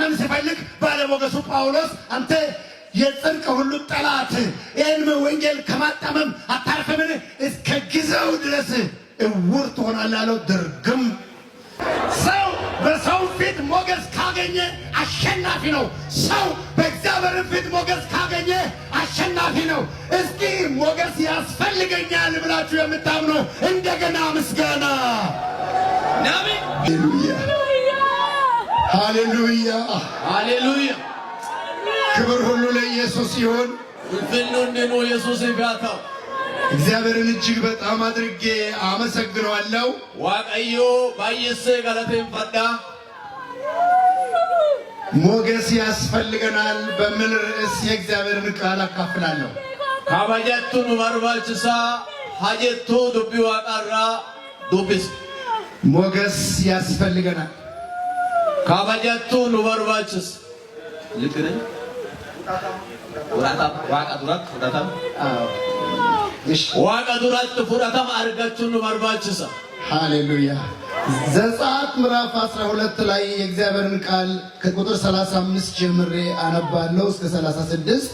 ማሳመን ሲፈልግ ባለሞገሱ ጳውሎስ አንተ የጽድቅ ሁሉ ጠላት ይህን ወንጌል ከማጣመም አታርፍምን? እስከ ጊዜው ድረስ እውር ትሆናለህ አለው። ድርግም ሰው በሰው ፊት ሞገስ ካገኘ አሸናፊ ነው። ሰው በእግዚአብሔር ፊት ሞገስ ካገኘ አሸናፊ ነው። እስኪ ሞገስ ያስፈልገኛል ብላችሁ የምታምኑ እንደገና ምስጋና። ሃሌሉያ ሃሌሉያ ሃሌሉያ። ክብር ሁሉ ለኢየሱስ ይሁን። ሁሉን ኢየሱስ ይባርካው። እግዚአብሔርን እጅግ በጣም አድርጌ አመሰግነዋለሁ። ዋቀዮ ባየሰ ገለቴን ፈዳ ሞገስ ያስፈልገናል በሚል ርዕስ የእግዚአብሔርን ቃል አካፍላለሁ። ካባጃቱን ማርባልችሳ ሀጀቶ ዱቢ ዋቃራ ዱብስ ሞገስ ያስፈልገናል። ካባጃቱን ማርባልችስ ልክነኝ ዋቃ ዱራት ፉዳታም ዋቃ ዱራት ፉዳታም አርጋችሁን ማርባልችሳ። ሃሌሉያ። ዘጸአት ምዕራፍ 12 ላይ የእግዚአብሔርን ቃል ከቁጥር 35 ጀምሬ አነባለሁ እስከ 36።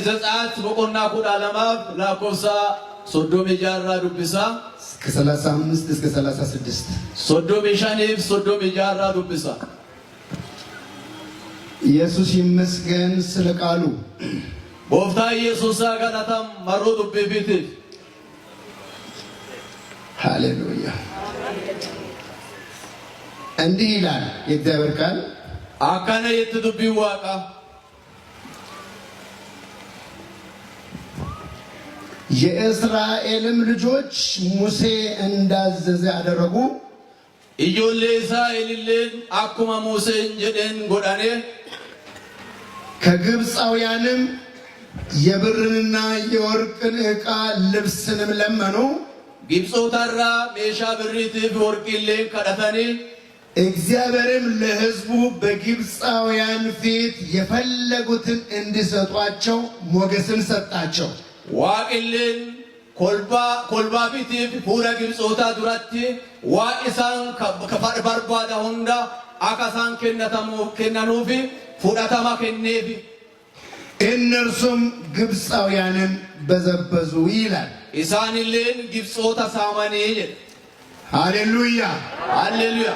ዘጸአት በቆና ኩዳ ለማብ ላኮሳ ሶዶም ጃራ ዱብሳ እስከ 35 እስከ 36 ሶዶም ሻኔፍ ሶዶም ጃራ ዱብሳ። ኢየሱስ ይመስገን ስለ ቃሉ። ቦፍታ ኢየሱስ ጋላታም ማሮ ዱብቢት ሃሌሉያ። እንዲህ ይላል የእግዚአብሔር ቃል አካነ የትዱቢ ዋቃ የእስራኤልም ልጆች ሙሴ እንዳዘዘ አደረጉ። ኢጆሌ እስራኤልን አኩማ ሙሴን ጀደን ጎዳኔ ከግብፃውያንም የብርንና የወርቅን ዕቃ ልብስንም ለመኑ። ግብጾታራ ሜሻ ብሪት ወርቅሌ ከዳታኒ እግዚአብሔርም ለሕዝቡ በግብፃውያን ፊት የፈለጉትን እንዲሰጧቸው ሞገስን ሰጣቸው። ዋቅልን ኮልባ ፊት ፉራ ግብጾታ ዱራቲ ዋኢሳን ከበርባዳ ሁንዳ አካሳን ከነኑፊ ፉዳታማ ከኔፊ እነርሱም ግብፃውያንን በዘበዙ ይላል። ኢሳንልን ግብጾታ ሳማኒ ይል። ሃሌሉያ ሃሌሉያ።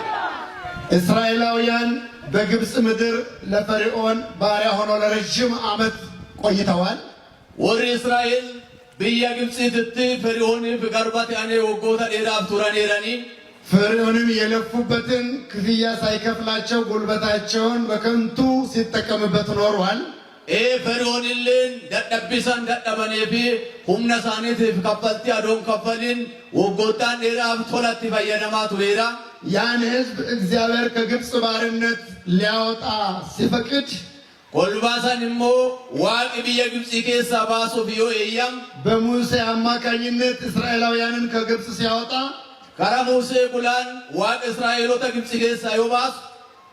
እስራኤላውያን በግብፅ ምድር ለፈርዖን ባሪያ ሆነው ለረጅም ዓመት ቆይተዋል። ወር እስራኤል ብያ ግብፅ ትት ፈርዖን በጋርባት ያኔ ወጎታ ዴራፍ ቱራኔራኒ ፈርዖንም የለፉበትን ክፍያ ሳይከፍላቸው ጉልበታቸውን በከንቱ ሲጠቀምበት ኖሯል። ፈርዖንልን ደደብሳን ደደበኔፊ ሁምነ ሳኔቲፍ ከፈልቲ አዶን ከፈልን ወጎታን ዴራፍ ቶላት ፈየነማቱ ዴራ ያን ሕዝብ እግዚአብሔር ከግብፅ ባርነት ሊያወጣ ሲፈቅድ ኮልባሳን ሞ ዋቅ ብየ ግብፅ ኬሳ ባሶ ቢዮ ኤያም በሙሴ አማካኝነት እስራኤላውያንን ከግብፅ ሲያወጣ ከራ ሙሴ ጉላን ዋቅ እስራኤሎታ ግብፅ ኬሳ ዮባስ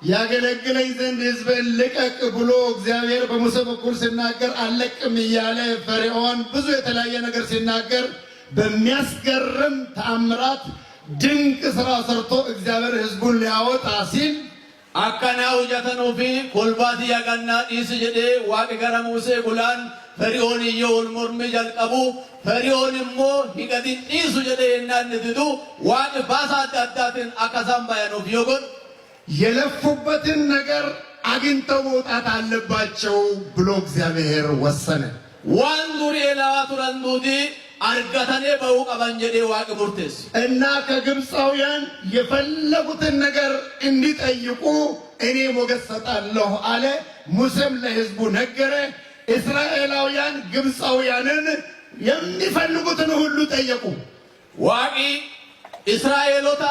ያገለግለኝ ዘንድ ሕዝብን ልቀቅ ብሎ እግዚአብሔር በሙሴ በኩል ሲናገር አለቅም እያለ ፈርዖን ብዙ የተለያየ ነገር ሲናገር በሚያስገርም ተአምራት ድንቅ ስራ ሰርቶ እግዚአብሔር ሕዝቡን ሊያወጣ ሲል አካናው ጃተኖፊ ኮልባቲ ያጋና ዲስ ጀዴ ዋቅ ገራ ሙሴ ጉላን ፈርዖን ይዮል ሞርሚ ጃልቀቡ ፈርዖን ሞ ሂገዲ ዲሱ ጀዴ እናንድዱ ዋቅ ባሳት አዳትን አካዛም ባያኖፍ ይጎን የለፉበትን ነገር አግኝተው መውጣት አለባቸው ብሎ እግዚአብሔር ወሰነ። ዋን ዱሪ ኤላዋቱራንዱዲ አርጋታኔ በውቀባን ጀዴ ዋቅ ሙርቴስ እና ከግብፃውያን የፈለጉትን ነገር እንዲጠይቁ እኔ ሞገስ ሰጣለሁ አለ። ሙሴም ለሕዝቡ ነገረ። እስራኤላውያን ግብፃውያንን የሚፈልጉትን ሁሉ ጠየቁ። ዋቂ እስራኤሎታ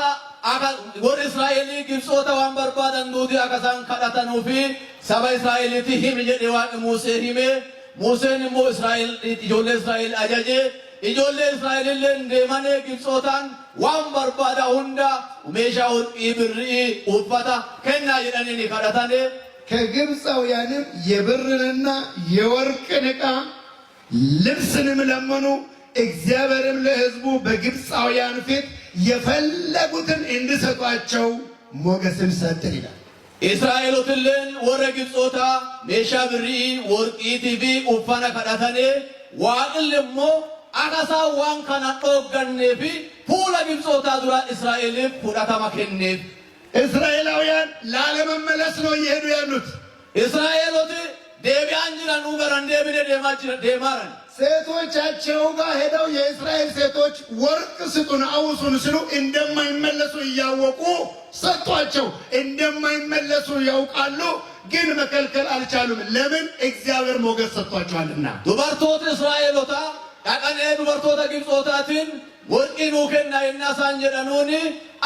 ወር እስራኤል ግብጾታ ዋን በርባዳን ዱዲ አካሳን ካዳታኑፊ ሰባ እስራኤልቲ ሂም ጀዴ ዋቅ ሙሴ ሂሜ ሙሴን ሞ እስራኤል ኢጆሌ እስራኤል አጃጄ ኢጆሌ እስራኤልን ደማኔ ግብጾታን ዋን በርባዳ ሁንዳ ሜሻ ወርቂ ብሪ ኡፋታ ከና የዳኔ ካዳታኔ ከግብፃውያንም የብርንና የወርቅን ዕቃ ልብስንም ለመኑ። እግዚአብሔርም ለሕዝቡ በግብፃውያን ፊት የፈለጉትን እንዲሰጧቸው ሞገስን ሰጠ ይላል። እስራኤሎትልን ወረ ግብጾታ ሜሻ ብሪ ወርቂቲ ፊ ኡፋና ከዳተኔ ዋቅልሞ አካሳ ዋን ከና ዶገኔ ፊ ፉላ ግብጾታ ዱራ እስራኤል ፉዳታማ ከኔፍ እስራኤላውያን ላለመመለስ ነው እየሄዱ ያሉት። እስራኤሎት ደቢያን ጅራኑ ገራን ደብነ ደማራን ሴቶቻቸው ጋር ሄደው የእስራኤል ሴቶች ወርቅ ስጡን አውሱን ሲሉ እንደማይመለሱ እያወቁ ሰጧቸው። እንደማይመለሱ ያውቃሉ፣ ግን መከልከል አልቻሉም። ለምን? እግዚአብሔር ሞገስ ሰጥቷቸዋልና። ዱበርቶት እስራኤሎታ ያቀኔ ዱበርቶታ ግብጾታትን ወርቂኑ ከና የናሳን ጀዳኑኒ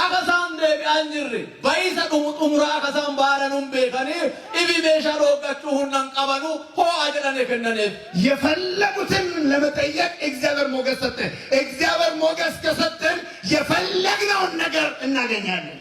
አከሳን ደቢያን ጅሪ ባይሳ ዱሙራ አከሳን ባራኑን ቤከኒ ኢቢ ቤሻሮ ጋቹሁናን ቀበኑ ሆ አጀዳኔ ከነኔ የፈለጉትን ለመጠየቅ እግዚአብሔር ሞገስ ሰጠ። እግዚአብሔር ሞገስ ከሰጠን የፈለግነውን ነገር እናገኛለን።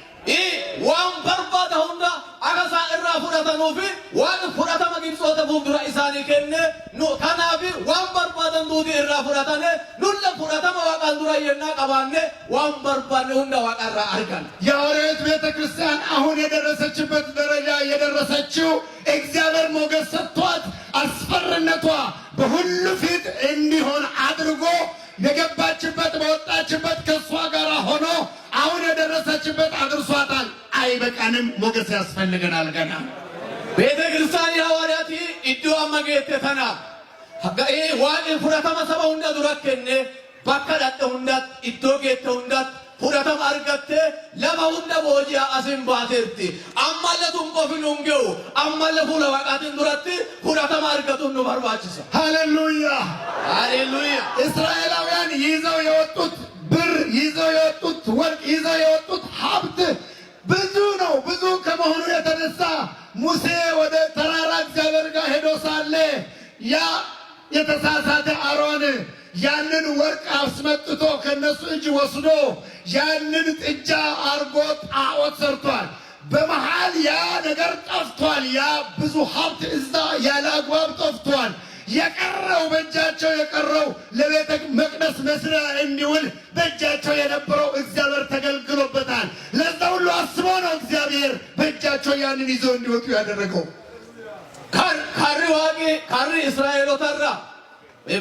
ዋን በርባታ ሁንዳ አከሳ እራ ፉዳተኑፊ ዋን ፉዳተማ ግብጾተ ፉድራ ኢሳኒ ከነ ኖ ካናፊ ዋን በርባታን ዱዲ እራ ፉዳተነ ኑለ ፉዳተማ ዋቃን ዱራ የና ቀባነ ዋን በርባነ ሁንዳ ዋቃራ አርጋን የሐዋርያት ቤተክርስቲያን አሁን የደረሰችበት ደረጃ የደረሰችው እግዚአብሔር ሞገስ ሰጥቷት አስፈርነቷ በሁሉ ፊት እንዲሆን አድርጎ የገባችበት በወጣችበት ከሷ ጋር ሆኖ አሁን የደረሰችበት አድርሷታል። አይበቃንም፣ ሞገስ ያስፈልገናል ገና። ቤተ ክርስቲያን የሐዋርያት ኢዶ አማጌተተና ሀጋኤ ዋቄ ፉዳተማ ሰባ ሁንዳ ዱራከነ ባካዳተ ሁንዳት ኢዶ ጌተ ሁንዳት ፉዳተማ አርገተ ለማ ሁንዳ ቦጂያ አሲን ባቴርቲ አማለቱን ቆፍኑንገው አማለ ፉላ ዋቃትን ዱራቲ ፉዳተማ አርገቱን ነው ባርባችሳ። ሃሌሉያ ሃሌሉያ። እስራኤላውያን ይዘው የወጡት ብር ይዘው የወጡት ወርቅ ይዘው የወጡት ሀብት ብዙ ነው። ብዙ ከመሆኑ የተነሳ ሙሴ ወደ ተራራ እግዚአብሔር ጋር ሄዶ ሳለ ያ የተሳሳተ አሮን ያንን ወርቅ አስመጥቶ ከነሱ እጅ ወስዶ ያንን ጥጃ አርጎ ጣዖት ሰርቷል። በመሃል ያ ነገር ጠፍቷል። ያ ብዙ ሀብት እዛ ያለ አግባብ ጠፍቷል። የቀረው በእጃቸው የቀረው ለቤተ መቅደስ መስሪያ እንዲውል በእጃቸው የነበረው እግዚአብሔር ተገልግሎበታል። ለዛ ሁሉ አስቦ ነው እግዚአብሔር በእጃቸው ያንን ይዘው እንዲወጡ ያደረገው። ካሪ ዋቂ ካሪ እስራኤሎተራ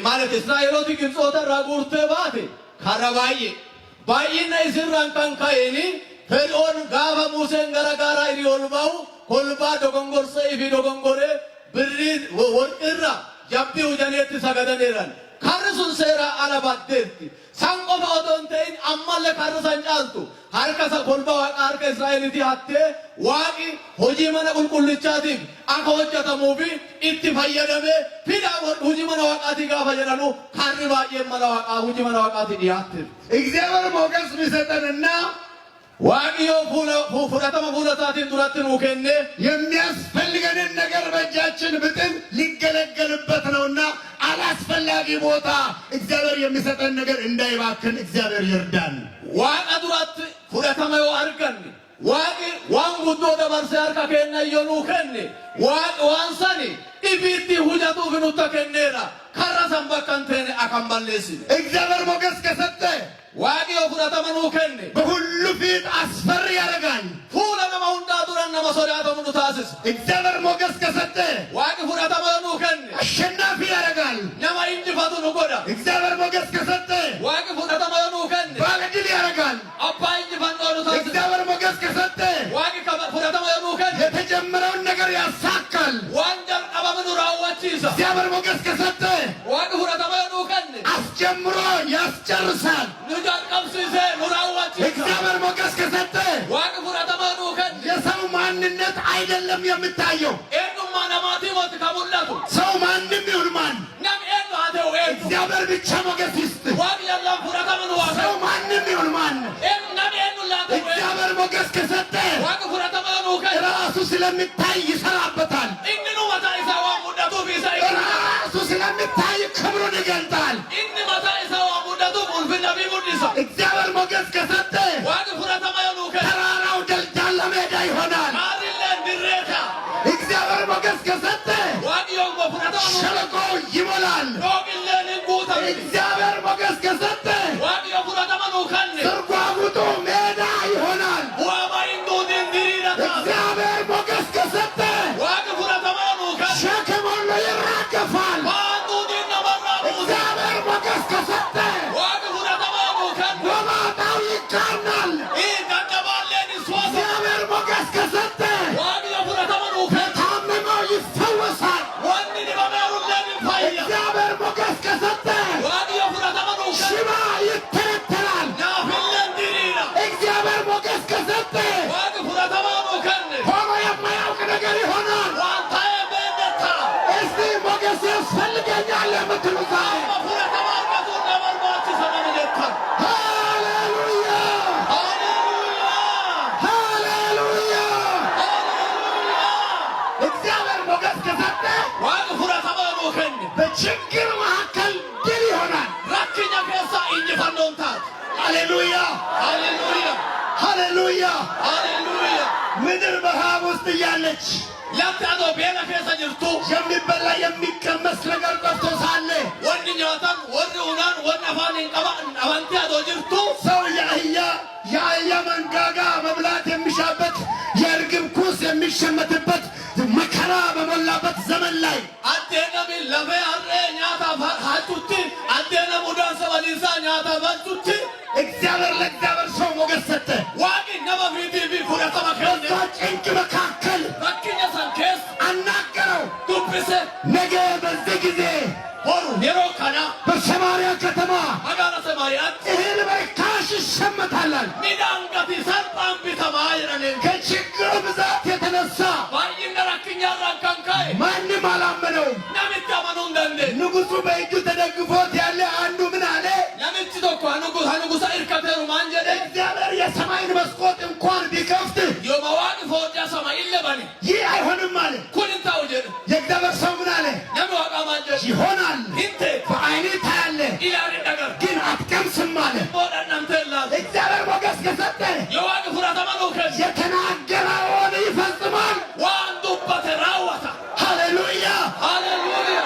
ማለት እስራኤሎት ግብጾተራ ጉርቴ ባቴ ካራባዬ ባይና ይስራን ካንካዬኒ ፈርዖን ጋፋ ሙሴን ገረጋራ ይሪዮልባው ኮልባ ዶጎንጎርሰ ይፊ ዶጎንጎሬ ብሪ ወርቅራ ጃቢው ጀኔት ሰገደኔራን ካርሱን ሴራ አለባደርቲ ሳንቆፋ ኦዶንቴን አማለ ካርሳን ጫልቱ harka sa kolba waqa harka Israa'eliti hatte waaqi hojii mana qulqullichaatiif akka hojjetamuufi itti fayyadame fida hojii mana waaqaatii gaafa jedhanu harri baay'een mana waaqaa hojii mana waaqaatii dhiyaatte እግዚአብሔር ሞገስ ቢሰጠንና ዋቂዮ ፉዳተማ ፉዳታቲን ዱራቲ ነው ከነ የሚያስፈልገንን ነገር በእጃችን ብጥን ሊገለገልበት ነውና አላስፈላጊ ቦታ እግዚአብሔር የሚሰጠን ነገር እንዳይባክን እግዚአብሔር ይርዳን። ዋቃ ዱራት ፉዳተማ አርገን ዋቂ ዋን ጉዶ ደባርሰ አርካ ከነ ይኑ ከነ ዋቂ ዋንሳኒ ኢቢቲ ሁጃቱ ፍኑታ ከነራ ካራሳን በከንተነ አካምባለሲ እግዚአብሔር ሞገስ ከሰጠ ዋቂዮ ፉዳተማ ነው ከነ በሁሉ ፊት አስፈሪ ያደርጋል። ፉላ ነማውንዳ ዱራና መሶዳቶ ምኑ ታስስ እግዚአብሔር ሞገስ ከሰጠ ዋቂ ፉዳተማ ነው ከነ አሸናፊ ያደርጋል። ነማ እንዲፋቱ ነው ጎዳ እግዚአብሔር ሞገስ ከሰጠ ዋቂ ፉዳተማ ነው ከነ ባለድል ያደርጋል። አባ እንዲፋቱ ነው ታስስ እግዚአብሔር ሞገስ ከሰጠ ዋቂ ፉዳተማ ነው ከነ የተጀመረውን ነገር ያሳካል። ዋንጀል ቀባምኑ ራዋቺሳ እግዚአብሔር ሞገስ ከሰጠ ዋቂ ፉዳተማ ነው ከነ አስጀምሮ ያስጨርሳል። ንጃል ቀብሲሴ ኑራዋቺሳ እግዚአብሔር ሞገስ ከሰጠ ዋቂ ፉዳተማ ነው ከነ የሰው ማንነት አይደለም የምታየው። ኤኑማ ነማቲ ሞት ከሙላቱ ሰው ማንም ይሁን ማን ነም ኤኑ አተው ኤኑ እግዚአብሔር ብቻ ሞገስ ይስጥ። ዋቂ ያላም ፉዳተማ ነው ዋቂ ሰው ማንም ይሁን ማን ኤኑ ነም ኤኑ ላተው እግዚአብሔር ሞገስ ከሰጠ ዋቂ ፉዳተማ ነው ከነ ራሱ ስለሚታይ ይሰራበታል። ኢንኑ መታይሳዋ ሙዳቱ ቢሳይ ራሱ ስለሚታይ ክብሩን ይገልጣል። ኢን መታይሳዋ ሙዳቱ ቁልፍና ቢሙዲሳ እግዚአብሔር ሞገስ ከሰጠ ዋቂ ፉዳተማ ነው ከነ ተራራው ደልዳላ ሜዳ ይሆናል። ማሪለ ድሬታ እግዚአብሔር ሞገስ ከሰጠ ዋቂ ዮጎ ፉዳተማ ነው ሸለቆ ይሞላል። ዶግለ ንጉታ እግዚአብሔር ሞገስ ከሰጠ ዋቂ ፉዳተማ ነው ከነ ስርጓጉጡ ሜዳ ይሆናል። ዋማ ኢንዱዲን ድሪዳታ እግዚአብሔር ሞገስ ይገባኛል የምትሉ ዛሬ ሃሌሉያ ሃሌሉያ እግዚአብሔር ሞገስ ከሰጠ በችግር መካከል ድል ይሆናል። ሃሌሉያ ሃሌሉያ ሃሌሉያ ምድር በረሃብ ውስጥ እያለች ለምታዶ ቤና ከሰ ጅርቱ የሚበላ የሚቀመስ ነገር ጠፍቶ ሳለ ወንድኛታን ወንዱናን ወንአፋን ቀባን አባንቲ አዶ ጅርቱ ሰው የአህያ መንጋጋ መብላት የሚሻበት የእርግብ ኩስ የሚሸመትበት መከራ በሞላበት ዘመን ላይ አደነም ለፈ አረ ኛታ ሀቱቲ አደነ ሙዳን ሰባሊሳ ኛታ ባቱቲ እግዚአብሔር ለእግዚአብሔር ሰው ሞገስ ሰጠ። ዋቂ ነማ ፊቲ ቢኩራታ ማከለ ጭንቅ መካከል ረክኛ ሳንኬስ አናገረው። ዱብሰ ነገ በዚህ ጊዜ ሆሩ የሮካና በሰማርያ ከተማ አጋራ ሰማርያ እህል በርካሽ ይሸመታላል። ሚዳንጋቲ ሰልጣን ቢተማይረኔ ከችግሩ ብዛት የተነሳ ባይነ ረክኛ ራካንካይ ማንም አላመነውም። ናምታማኑ እንደንደ ንጉሡ በእጁ ተደግፎት ያለ አንዱ ምን አለ? ለምንጭ ዶኳ ንጉሳ እርከተሩ ማንጀደ እግዚአብሔር የሰማይን መስኮት እንኳን ቢከፍት የመዋቅ ፎዳ ሰማይ ይለበኒ ይህ አይሆንም አለ። ኩልንታው ጀደ የእግዚአብሔር ሰው ምን አለ? ለመዋቃ ማንጀደ ይሆናል፣ እንተ በዓይንህ ታያለህ፣ ኢላሪ ነገር ግን አትቀምስም አለ። ወዳናንተ ላል እግዚአብሔር ሞገስ ከሰጠ የዋቅ ፍራታ ማኖከስ የተናገረውን ይፈጽማል። ዋንዱ በተራዋታ ሃሌሉያ ሃሌሉያ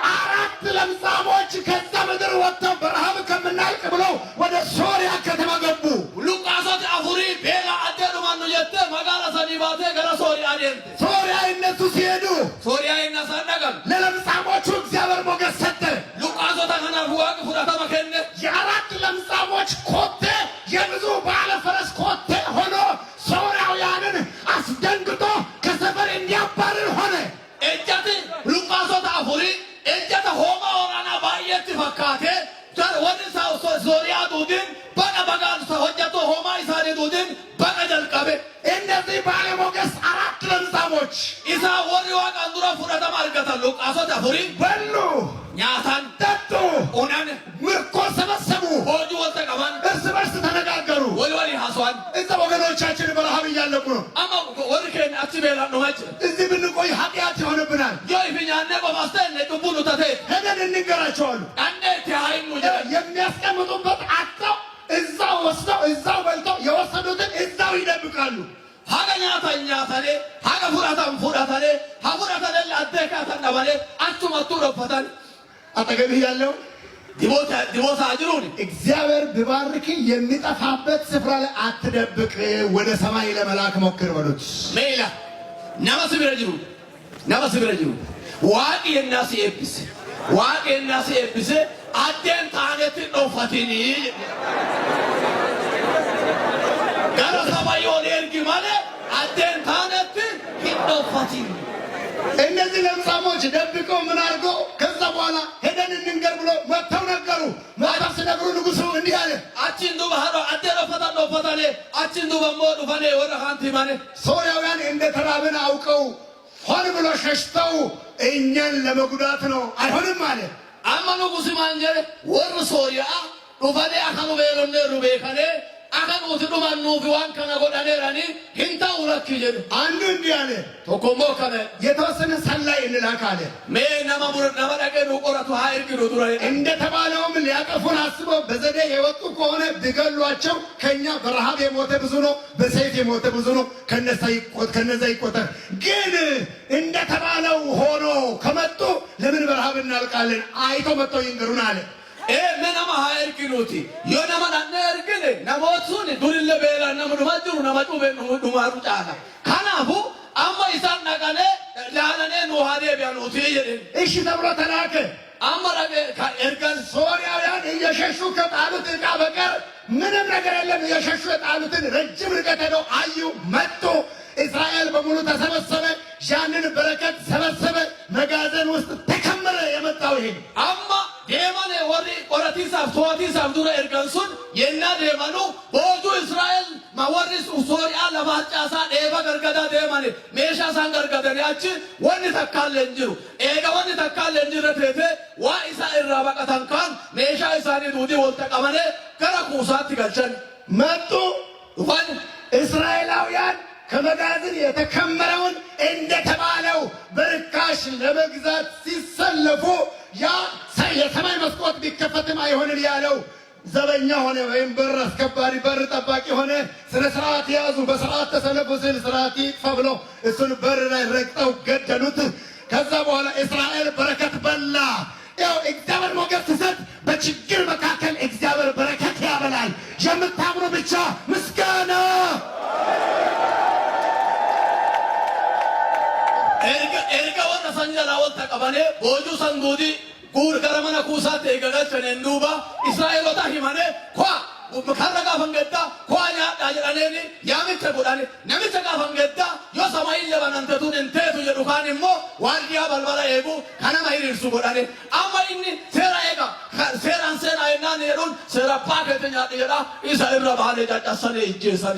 4 ለምጻሞች ከዛ ምድር ወጥተው በረሃብ ከምናልቅ ብለው ወደ ሶርያ ከተማ ገቡ። ሉቃሶት አፉሪ ቤላ አደኑ ማኑ የተ መጋላ ሰኒባቴ ገረ ሶሪያ አደንተ ሶርያ እነሱ ሲሄዱ ሶሪያ ይነሳነገም ለለምጻሞቹ እግዚአብሔር ሞገስ ሰጠ። ሉቃሶት ከናፉ ዋቅ ፍራታ ማከነ የ4 ለምጻሞች ኮቴ የብዙ ባለ ፈረስ ኮቴ ሆኖ ሶርያውያንን አስደንግጦ ከሰፈር እንዲያባርር ሆነ። እጀት ሉቃሶት አፉሪ እጀት ሆማ ወራና ባየት ፈካቴ ወደ ሶሪያ ዱድን በቀበጋል ሆጀቶ ሆማ ኢሳኒ ዱድን በቀጀልቀቤ እነዚህ ባለ ሞገስ 4 ለምጻሞች ኢሳ ወሪ ዋቅ አንዱራ ፍራታ ማርገታ ሉቃሶት አፉሪ በሉ፣ ኛታን ጠጡ፣ ኡናን ምርኮ ሰበሰቡ፣ ሆጁ ወተቀባን እርስ በርስ ተነጋገሩ። ወልወሊ ሐሷን እዛ ወገኖቻችን በረሃብ እያለቁ ነው። አማ ወርከን አትቤላ ነው ማጭ እዚህ ብንቆይ ኃጢአት ይሆንብናል። ዮይፍኛነ በማስተነ ዱቡሉ ተተ ሄደን እንንገራቸዋሉ። አንዴ ተሃይኑ ጀ የሚያስቀምጡበት አጥተው እዛው ወስደው እዛው በልተው የወሰዱትን እዛው ይደብቃሉ። haga nyaatane haga fudhatane ha fudhatane addeka tanabale achuma turopatan አጠገብህ ያለው ዲቦታ አጅሩን እግዚአብሔር ቢባርክ የሚጠፋበት ስፍራ ላይ አትደብቅ፣ ወደ ሰማይ ለመላክ ሞክር በሉት። ሜላ ነመስብረጅሩ ዋቂ የናሲ ኤብስ አደን ታነት ዶፋቲኒ ጋራ ሰማይ ወርግ ማለት አደን ታነት ዶፋቲኒ እነዚህ ለምጻሞች ደብቀው ምን አድርገው ከዛ በኋላ ሄደን እንንገር ብሎ መጥተው ነገሩ። መጥተው ሲነግሩ ንጉሡ እንዲህ አለ፣ አቺንዱ ባህሮ አደረ ፈታለ አቺንዱ በሞዱ ፈኔ ወደ ሃንቲ ማነ ሶርያውያን እንደተራብን አውቀው ሆን ብሎ ሸሽተው እኛን ለመጉዳት ነው፣ አይሆንም አለ። አማኑ ጉስማንጀ ወር ሶርያ ዱፈኔ አካኑ ቤሎኔ ሩቤከኔ አካኑ ትዱማኑ ፊዋን ከነ ጎዳኔራኒ ሂንታ ውለክ ይጀ አንዱ እንዲህ አለ፣ ቶኮሞ ከነ የተወሰነ ሰላይ እንላክ አለ። ሜ ነማሙር ነማዳቀኑ ቆራቱ ሃይርግሩ ዱራ እንደተባለውም ሊያጠፉን አስበው በዘዴ የወጡ ከሆነ ቢገሏቸው ከኛ በረሃብ የሞተ ብዙ ነው፣ በሰይፍ የሞተ ብዙ ነው። ከነዛ ይቆጠር። ግን እንደተባለው ሆኖ ከመጡ ለምን በረሃብ እናልቃለን? አይተው መጥተው ይንገሩን አለ። ነማ ሃይርግኑቲ ዮነማ ናነርግን ነሞቱን ዱልለ ቤላ ነሙዱማጅሩ ነማጩ ዱማሩ ጫላ ካናፉ አማ ኢሳን ነቀኔ ላነኔ ኑሃዴ ቢያኑቲ ይደን እሺ ተብሎ ተላከ። አመራገ ኤርጋን ሶርያውያን እየሸሹ ከጣሉት ዕቃ በቀር ምንም ነገር የለም። እየሸሹ የጣሉትን ረጅም ርቀት ሄደው አዩ፣ መጡ። እስራኤል በሙሉ ተሰበሰበ። ያንን በረከት ሰበሰበ። መጋዘን ውስጥ ተከመረ። የመጣው ይሄ አማ ዴማኔ ወሪ ቆረቲሳፍ ቶዋቲሳፍ ዱረ ኤርጋንሱን የና ዴማኑ ቦቱ እስራኤል ማወሪስ ሶርያ ለማ ማጫሳ ኤባ ገርገዳ ደማኔ ሜሻ ሳን ገርገዳ ያቺ ወን ተካለ እንጅሩ ኤጋ ወን ተካለ እንጅሩ ተቴ ዋ ኢሳ ኢራባቀታን ካን ሜሻ ኢሳኒ ዱዲ ወልተቀመኔ ከረኩሳት ይገልጸን መጡ ወን እስራኤላውያን ከመጋዝን የተከመረውን እንደተባለው በርካሽ ለመግዛት ሲሰለፉ ያ የሰማይ መስኮት ቢከፈትም አይሆንም ያለው ዘበኛ ሆነ ወይም በር አስከባሪ በር ጠባቂ ሆነ። ስነ ስርዓት ያዙ። በስርዓት ተሰለፉ። ስለ ስርዓት ይጥፋ ብለው እሱን በር ላይ ረግጠው ገደሉት። ከዛ በኋላ እስራኤል በረከት በላ። ያው እግዚአብሔር ሞገስ ሲሰጥ በችግር መካከል እግዚአብሔር በረከት ያበላል። የምታምኑ ብቻ ምስጋና ኤርጋ ወነ ሰንጀላ ወልተ ቀበኔ ቦጁ ሰንዱዲ ጉር ገረመነ ኩሳት ኤገገቸነ እንዱባ እስራኤሎታ ሂማኔ ኳ መካረጋ ፈንገዳ ኳኛ ዳጀራኔኒ ያምተ ጎዳኔ ነምተ ጋፈንገዳ ዮ ሰማይ ለባናንተቱን እንተቱ የዱካንሞ ዋልዲያ በልበላ ኤቡ ከነማ ይርሱ ጎዳኔ አማይኒ ሴራ ኤጋ ሴራን ሴራ አይናን የሩን ሴራ ፓከተኛ ዲራ ኢሳ ኢራ ባለ ጫጫሰኔ እጄሰኔ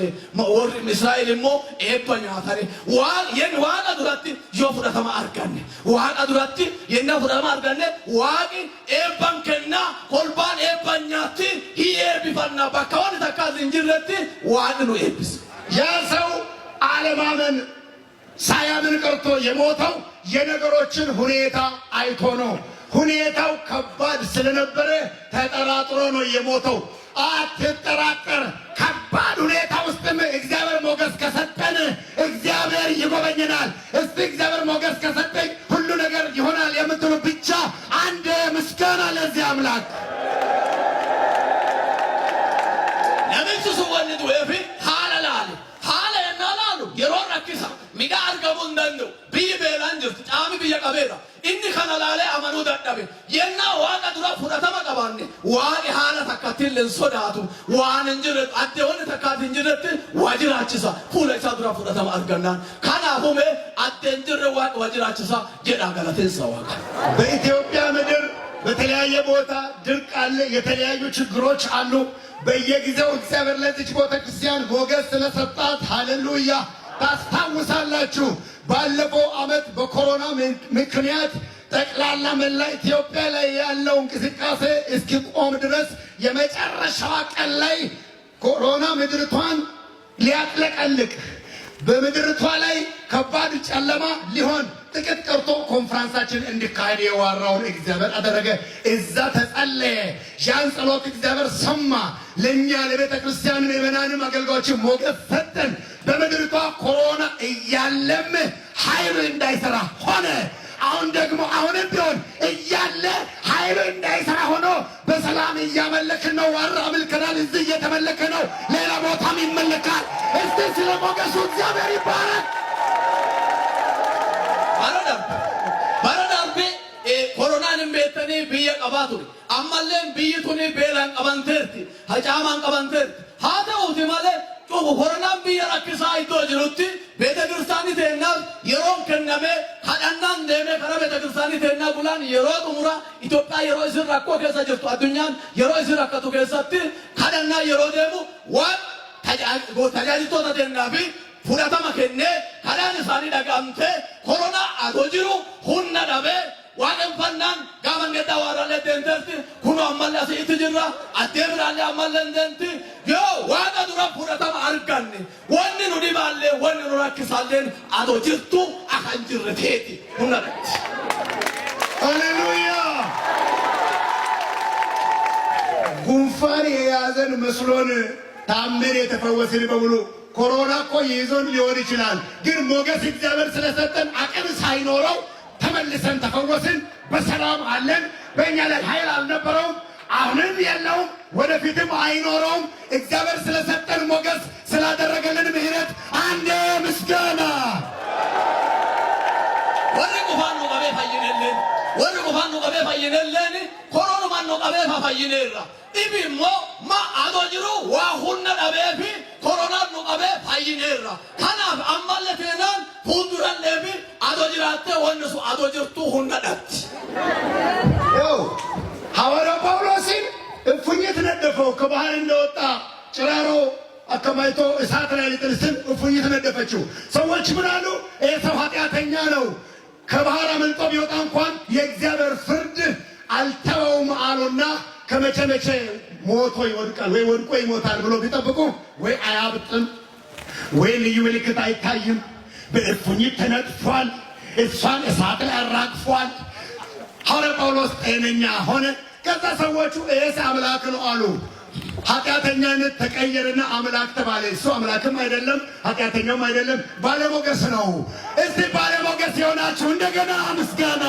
ወር እስራኤልሞ ኤበኛ ታሪ ዋል የን ዋጋ ዱራቲ ዮ ፍራተማ አርጋኔ ዋጋ ዱራቲ የና ፍራተማ አርጋኔ ዋቂ ኤባንከና ኮልባን ኤባኛቲ ሂዬ ቢፈና ባካውን ተካዝ እንጅረቲ ዋድኑ ኤብስ ያ ሰው አለማመን ሳያምን ቀርቶ የሞተው የነገሮችን ሁኔታ አይቶ ነው። ሁኔታው ከባድ ስለነበረ ተጠራጥሮ ነው የሞተው። አትጠራጠር። ከባድ ሁኔታ ውስጥም እግዚአብሔር ሞገስ ከሰጠን እግዚአብሔር ይጎበኘናል። እስቲ እግዚአብሔር ሞገስ ከሰጠኝ ሁሉ ነገር ይሆናል የምትሉ ብቻ አንድ ምስጋና ለዚህ አምላክ። ነብዩ ወልድ ወይፊ ሃላላል ሃላላሉ የሮራኪሳ ሚጋ አርገቡ እንደንዱ ቢቤላንጅ ጣሚ ቢየቀበራ ኢኒ ከናላለ አመኑ ደደበ የና ዋጋ ዱራ ፍራተማ ቀባኔ ዋቂ ሃላ ተካቲልን ሶዳቱ ዋን እንጅረ አደወን ተካቲ እንጅረት ዋጅራችሳ ፉለሳ ዱራ ፍራተማ አርገናን ካናሁሜ አደንጅረ ዋቅ ዋጅራችሳ ጀዳ ገለተን ሰዋጋ በኢትዮጵያ ምድር በተለያየ ቦታ ድርቅ አለ። የተለያዩ ችግሮች አሉ። በየጊዜው እግዚአብሔር ለዚች ቤተ ክርስቲያን ሞገስ ስለሰጣት ሃሌሉያ ታስታውሳላችሁ። ባለፈው ዓመት በኮሮና ምክንያት ጠቅላላ መላ ኢትዮጵያ ላይ ያለው እንቅስቃሴ እስኪቆም ድረስ የመጨረሻዋ ቀን ላይ ኮሮና ምድርቷን ሊያጥለቀልቅ በምድርቷ ላይ ከባድ ጨለማ ሊሆን ጥቂት ቀርቶ ኮንፈረንሳችን እንዲካሄድ የዋራውን እግዚአብሔር አደረገ። እዛ ተጸለየ። ያን ጸሎት እግዚአብሔር ሰማ። ለኛ ለቤተ ክርስቲያን ምዕመናንም አገልጋዮችን ሞገስ ሰጠን። በምድርቷ ኮሮና እያለም ኃይሉ እንዳይሰራ ሆነ። አሁን ደግሞ አሁንም ቢሆን እያለ ኃይሉ እንዳይሰራ ሆኖ በሰላም እያመለክን ነው። ዋራ አምልከናል። እዚህ እየተመለከ ነው። ሌላ ቦታም ይመለካል። እስቲ ስለ ሞገሱ እግዚአብሔር ይባረክ። ባረዳርቤ ኮሮናን ቤተኒ ብየ ቀባቱ አማለን ብይቱኒ ቤላን ቀባንተርቲ ሀጫማን ቀባንተርቲ ሀተውቲ ማለ ጩሁ ኮሮናን ብየ ረክሳ አይቶ ጅሩቲ ቤተ ክርስቲያኒ ተና የሮን ከነመ ሀዳናን ደመ ከረ ቤተ ክርስቲያኒ ተና ጉላን የሮ ጡሙራ ኢትዮጵያ የሮ እስር ረኮ ከሰ ጅርቱ አዱኛን የሮ እስር ረከቱ ከሰቲ ሀዳና የሮ ደሙ ዋ ታጃጅቶ ተደናቢ ፉዳተማ ከነ ሀዳን ሳኒ ዳጋምቴ ኮሮና አጎጅሩ ሁና ዳበ ዋቀን ፈናን ጋመንገዳ ዋራለ ደንተርቲ ኩኖ አማላሲ ኢትጅራ አደብራለ አማለንደንቲ ዮ ዋቀ ዱራ ፉዳተማ አርጋን ወን ኑዲ ባለ ወን ኑራክሳለን አዶጅርቱ አካንጅረቴቲ ሁና ሃሌሉያ። ጉንፋን የያዘን መስሎን ታምር የተፈወስን በሙሉ ኮሮና እኮ ይዞን ሊሆን ይችላል። ግን ሞገስ እግዚአብሔር ስለሰጠን አቅም ሳይኖረው ተመልሰን ተፈወስን። በሰላም አለን። በእኛ ላይ ኃይል አልነበረውም፣ አሁንም የለውም፣ ወደፊትም አይኖረውም። እግዚአብሔር ስለሰጠን ሞገስ፣ ስላደረገልን ምሕረት አንድ ምስጋና። ወረ ጉፋኑ ቀቤ ፈይነልን ወረ ጉፋኑ ቀቤ ፈይነልን ኮሮና ማን ነው ቀቤ ፈይነራ ኢቢሞ ማ አዶጅሩ ዋሁነ ዳቤፊ ኮሮና ነው ቀቤ ፈይነራ ካናፍ አማለቴናን ፉንዱራን ለቢ አዶጅራተ ወንሱ አዶጅርቱ ሁነዳት ያው ሐዋርያው ጳውሎስን እፉኝት ነደፈው። ከባህር እንደወጣ ጭራሮ አከማይቶ እሳት ላይ ሊጥልስን እፉኝት ነደፈችው። ሰዎች ምን አሉ? ይህ ሰው ኃጢአተኛ ነው፣ ከባህር አመልጦ ቢወጣ እንኳን የእግዚአብሔር ፍርድ አልተወውም አሉና ከመቼ መቼ ሞቶ ይወድቃል ወይ ወድቆ ይሞታል ብሎ ቢጠብቁ ወይ አያብጥም ወይ ልዩ ምልክት አይታይም። በእፉኝት ተነጥፏል። እሷን እሳት ላይ አራግፏል። ሐዋርያ ጳውሎስ ጤነኛ ሆነ። ከዛ ሰዎቹ ኤስ አምላክ ነው አሉ። ኃጢአተኛነት ተቀየረና አምላክ ተባለ። እሱ አምላክም አይደለም ኃጢአተኛውም አይደለም፣ ባለሞገስ ነው። እስቲ ባለሞገስ የሆናችሁ እንደገና ምስጋና።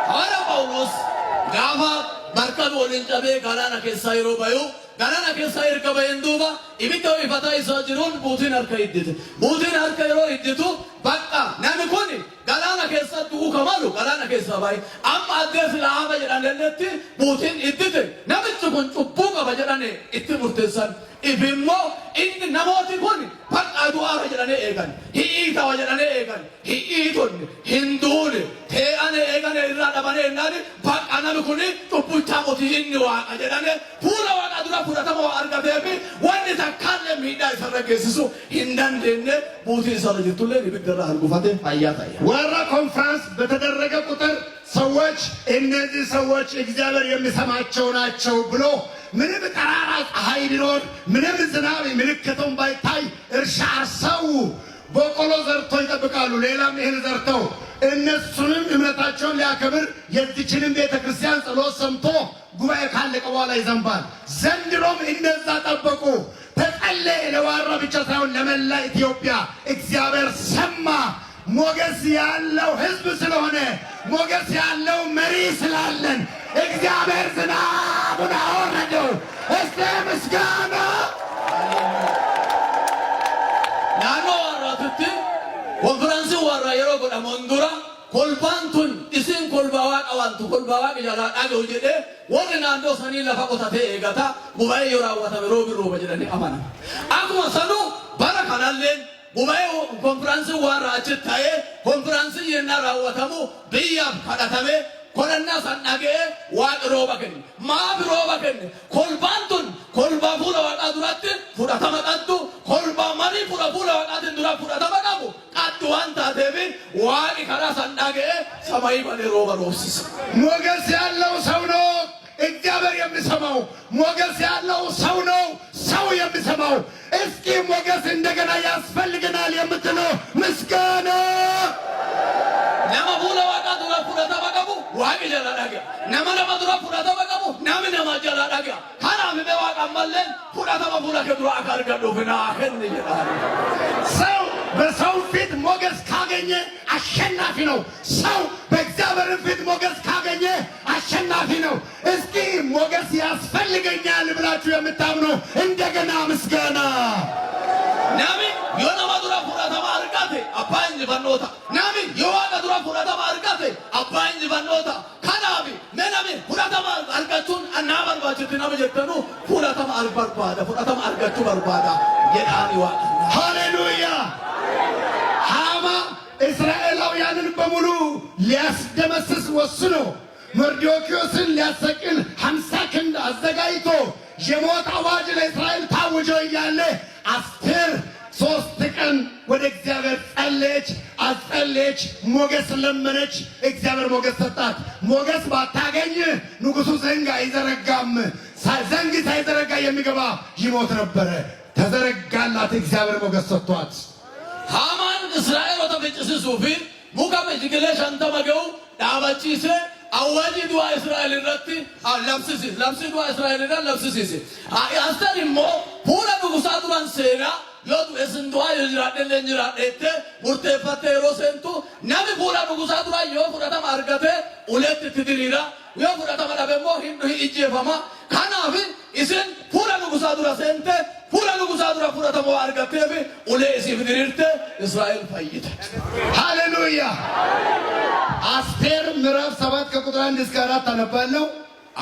ሐዋርያ ጳውሎስ ጋፋ መርከብ ወሊን ጨቤ ጋላና ኬሳ ይሮ ባዩ ጋላና ኬሳ ይርከበ እንዱባ ኢቢታው ይፈታ ይሳጅሩን ቡቲን አርከ ይድት ቡቲን አርከ ይሮ ይድቱ በቃ ናንኮኒ ጋላና ኬሳ ዱኡ ከማሉ ጋላና ኬሳ ባይ አም አደስ ለአበ ጀዳለለት ቡቲን ይድት ነምጭ ኩን ጩቡ ቀበጀዳኔ ኢት ሙርተሰን ኢብሞ ኢን ነሞቲ ኩን በቃ ዱአ ወጀዳኔ ኤጋን ሂኢታ ወጀዳኔ ኤጋን ሂኢቱን ሂንዱን ቴአኔ ኤጋን ኢራዳባኔ እናኒ በቃ ናንኮኒ ጩቡቻ ሞቲ ኢን ዋቃ ጀዳኔ ፑራ ዋቃ ዱራ ፑራ ተሞ አርጋቴቢ ወን ተካለ ሚዳ ይሰረገስሱ hindandeenne ቡቲ ሰረጅቱለ ይብደራ አርጉፋቴ አያታያ ወራ ኮንፈረንስ በተደረገ ቁጥር ሰዎች እነዚህ ሰዎች እግዚአብሔር የሚሰማቸው ናቸው ብሎ ምንም ጠራራ ፀሐይ ቢኖር ምንም ዝናብ ምልክቱን ባይታይ እርሻ አርሰው በቆሎ ዘርቶ ይጠብቃሉ። ሌላም እህል ዘርተው እነሱንም እምነታቸውን ሊያከብር የዚችንም ቤተክርስቲያን ጸሎት ሰምቶ ጉባኤ ካለቀ በኋላ ይዘንባል። ዘንድሮም እንደዛ ጠበቁ። ተጸለየ። ለዋራ ብቻ ሳይሆን ለመላ ኢትዮጵያ እግዚአብሔር ሰማ። ሞገስ ያለው ህዝብ ስለሆነ ሞገስ ያለው መሪ ስላለን እግዚአብሔር ዝናቡን አወረደው። እስቲ ምስጋና ናኖ አራትት ኮንፈረንስ ወራ የሮ ጎዳ መንዱራ ኮልባንቱን ኢሲን ኮልባዋ ቀዋንቱ ኮልባዋ ይያላ አገው ጀደ ወደና አንዶ ሰኒ ለፈቆታቴ ኤጋታ ጉባኤ ይራዋታ ሮብሮ በጀደኒ አማና አኩማ ሰኑ ባረካናለን ጉባኤ ኮንፈረንስ ወራ አችታዬ ኮንፈረንስ የናራዋታሙ በያም ካዳታሜ ኮለና ሳናገ ዋቅሮ በከን ማብሮ በከን ኮልባንቱን ኮልባ ፉላ ዋቃ ዱራት ፉዳ ተመጣጡ ኮልባ ማሪ ፉላ ፉላ ዋቃት ዱራ ፉዳ ተመጣጡ ቃዱ ዋንታ ደቢ ዋቂ ካራ ሳናገ ሰማይ ባለሮ ባሮስስ ሞገስ ያለው ሰው ነው እግዚአብሔር የሚሰማው። ሞገስ ያለው ሰው ነው ሰው የሚሰማው። እስኪ ሞገስ እንደገና ያስፈልገናል የምትለው ምስጋና ነማ ፉላ ዋቃ ዱራ ፉዳ ተመጣጡ ዋቂ ጀላዳገ ነማ ዱራ ፉዳ ተመጣጡ ነማ ጀላዳገ ካራ በዋቃ ማለን ፉዳ ተመ ፉላ ከዱራ አካር ገዶፍና ከን ይላል። ሰው በሰው ፊት ሞገስ ካገኘ አሸናፊ ነው። ሰው በእግዚአብሔር ፊት ሞገስ ካገኘ አሸናፊ ነው። እስኪ ሞገስ ያስፈልገኛል ብላችሁ የምታምኑ እንደገና ምስጋና ናሚ ዮና ማዱራ ፉራታ ማርጋቴ አባኝ ባኖታ ናሚ ዮዋጋ ዱራ ፉራታ ማርጋቴ አባኝ ባኖታ ካናቢ ነናሚ ፉራታ ማርጋቱን አናባን ባችት ናም ጀተኑ ፉራታ ማርጋቱ በርባዳ የዳኒ ዋጋ ሃሌሉያ። ሃማ እስራኤላውያንን በሙሉ ሊያስደመስስ ወስኖ መርዶክዮስን ሊያሰቅል 50 ክንድ አዘጋጅቶ የሞት አዋጅ ለእስራኤል ታውጆ እያለ አስቴር 3 ቀን ወደ እግዚአብሔር ጸለየች፣ አጸለየች፣ ሞገስ ለመነች። እግዚአብሔር ሞገስ ሰጣት። ሞገስ ባታገኝ ንጉሡ ዘንግ አይዘረጋም። ዘንግ ሳይዘረጋ የሚገባ ይሞት ነበረ። ተዘረጋላት። እግዚአብሔር ሞገስ ሰጥቷት ሃማን እስራኤል ወተፈጭስ ሱፊ ሙካበ ጅግለ ሻንተ መገው ዳባቺሰ አዋጂ ዱአ እስራኤል ረቲ ለብስስ ዱአ እስራኤል ዳ ለብስስ አስተሪሞ ፑራ ጉሳቱራን ሴራ ዮቱ እስንዱአ ይራደለኝራደተ ሙርቴፈተ ሮሰንቱ ናሚ ፑራ ጉሳቱራ ዮ ፑራታ ማርገተ ሁለት ትድሪራ ዮ ፑራታ ማዳበሞ ሂንዱ ይጄፈማ ካናፊ ኢስን ፑራ ጉሳቱራ ሰንተ ፑራ ጉሳቱራ ፑራታ ሞ አርገተ ኡሌ ሲፍድሪርተ እስራኤል ፈይተ ሃሌሉያ። አስቴር ምዕራፍ 7 ከቁጥር 1 እስከ 4 አነባለሁ።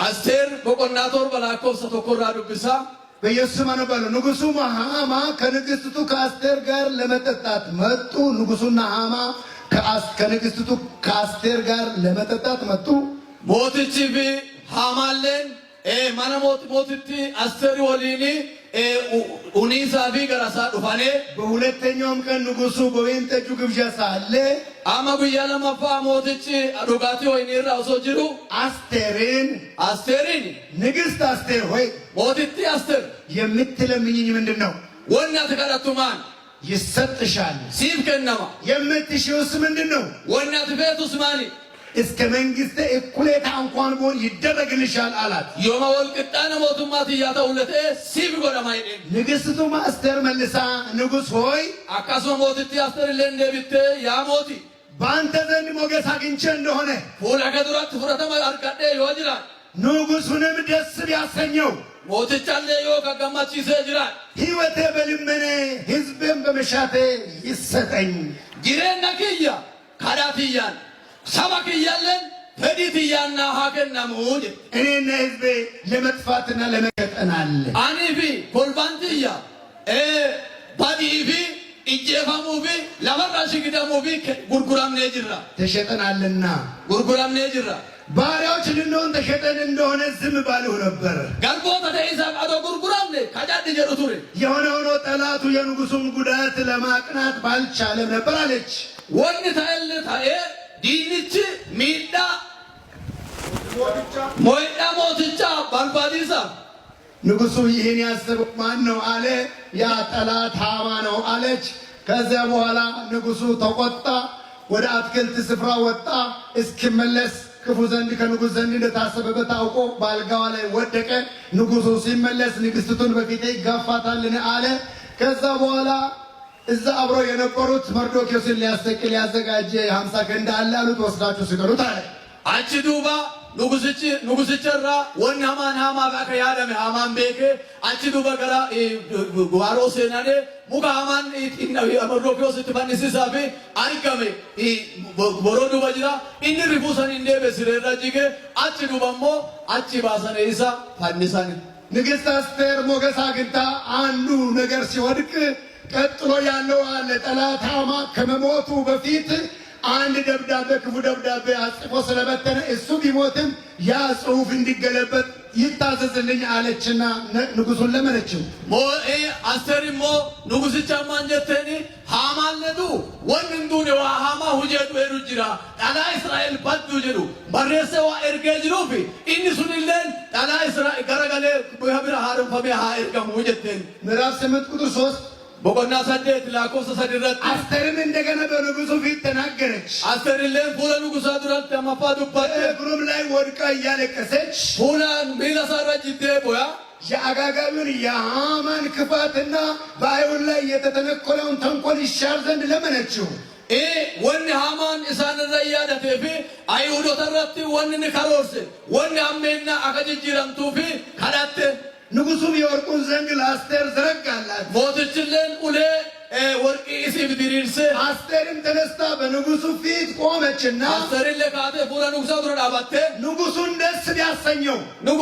አስቴር በቆናቶር በላኮብ ሰተኮራ ዱብሳ በኢየሱስ አነባለሁ። ንጉሡ ሃማ ከንግሥቲቱ ከአስቴር ጋር ለመጠጣት መጡ። ንጉሡና ሃማ ከንግሥቲቱ ከአስቴር ጋር ለመጠጣት መጡ። ሞትቺ ቢ ሃማለን mana mootitti Asteeri waliin uniisaa fi garasaa dhufanii በሁለተኛውም ቀን ንጉሡ በወይን ጠጁ ግብዣ ሳለ amma guyyaa lammaffaa mootichi dhugaatii wayinii irraa osoo jiru Asteeriin ንግሥት አስቴር ሆይ mootitti Asteer የምትለምኝኝ ምንድን ነው? wanni ati kadhattu maal? ይሰጥሻል። siif kennama. የምትሽውስ ምንድን ነው? wanni ati feetus maali? እስከ መንግሥተ እኩሌታ እንኳን ቢሆን ይደረግልሻል አላት። yooma walqixxaana mootummaatti yaa ta'ulle ta'e siif godhama jedheen. ንግሥቱም አስቴር መልሳ ንጉሥ ሆይ akkasuma mootittii Asteer illee deebittee yaa mooti በአንተ ዘንድ ሞገስ አግኝቼ እንደሆነ fuula kee duratti fudhatama argadhee yoo jiraat ንጉሡንም ደስ ቢያሰኘው mootichallee yoo gammachiisee jiraat ሕይወቴ በልመኔ ሕዝቤም በመሻቴ ይሰጠኝ jireenya kiyya kadhaa tiyyaan saba kiyyaalleen fedhii tiyyaannaa haa kennamuu jedhe. እኔና ሕዝቤ ለመጥፋትና ለመቀጠናል anii fi kolbaan tiyya badii fi ijjeefamuu fi lafarraa shigidamuu fi gurguramnee jirra. ተሸጠናልና gurguramnee jirra. ባሪያዎች ልንሆን ተሸጠን እንደሆነ ዝም ባልሁ ነበር። garboota ta'eesaaf adoo gurguramne kajaadhi jedhu ture. የሆነ ሆኖ ጠላቱ የንጉሡን ጉዳት ለማቅናት ባልቻለም ነበር አለች። wanni ta'ellee ta'ee diinichi miidhaa moo'idhaa mootichaa barbaadiisaaf ንጉሡ ይህን ያሰበው ማን ነው አለ። ያ ጠላት ሃማ ነው አለች። ከዚያ በኋላ ንጉሡ ተቆጣ፣ ወደ አትክልት ስፍራ ወጣ። እስኪመለስ ክፉ ዘንድ ከንጉሥ ዘንድ እንደታሰበበት አውቆ በአልጋዋ ላይ ወደቀ። ንጉሡ ሲመለስ ንግሥቲቱን በፊቴ ይጋፋታልን አለ። ከዛ በኋላ እዛ አብረው የነበሩት መርዶክዮስን ሊያሰቅል ያዘጋጀ 50 ገንዳ አለ አሉት። ወስዳችሁ ስቀሉት አለ። achi duuba nugusicharraa wanni hamaan hamaaf akka yaadame hamaan beekee achi duuba gara waaroo seenanee muka hamaan Mardokiyositti fannisiisaa fi argame boroo duuba jira. inni rifuusan hin deebe sireerra jige achi duuba immoo achi baasanii isa fannisani. ንግሥት አስቴር ሞገስ አግኝታ አንዱ ነገር ሲወድቅ ቀጥሎ ያለው አለ። ጠላት ሃማ ከመሞቱ በፊት አንድ ደብዳቤ ክፉ ደብዳቤ አጽፎ ስለበተነ እሱ ቢሞትም ያ ጽሑፍ እንዲገለበጥ ይታዘዝልኝ አለችና ንጉሡን ለመነችው። አስቴር immoo nugusicha ammaan jetteeni haamaalletu wanni hinduune waa haamaa hujeetu heeru jira dhalaa Israa'el badduu jedhu barreessee waa ergee jiruufi inni sun illeen dhalaa Israa'el garagalee bira haaromfamee haa ergamu jetteen. ምዕራፍ 8 ቁጥር 3 boqonnaa 8 lakkoofsa 3 irratti አስቴርም እንደገና በንጉሡ ፊት ተናገረች። አስቴር illee fuula nugusaa duratti ammaffaa dubbatte እግሩም ላይ ወድቃ እያለቀሰች fuulaan miila isaa irra jiddee boya የአጋጋቢውን የሃማን ክፋትና በአይሁድ ላይ የተተነኮለውን ተንኮል ይሻር ዘንድ ለመነችው። wanni hamaan isaan irra yaadatee fi ayhuudota irratti wanni ni karoorse wanni hammeenna akka jijjiiramtuu fi kadhatte. ንጉሡም የወርቁን ዘንግ ለአስቴር ዘረጋላት። mootichilleen ulee warqii isiif diriirse አስቴርም ተነስታ በንጉሡ ፊት ቆመችና asteerillee kaatee fuula nugusaa dura dhaabattee ንጉሡን ደስ ቢያሰኘው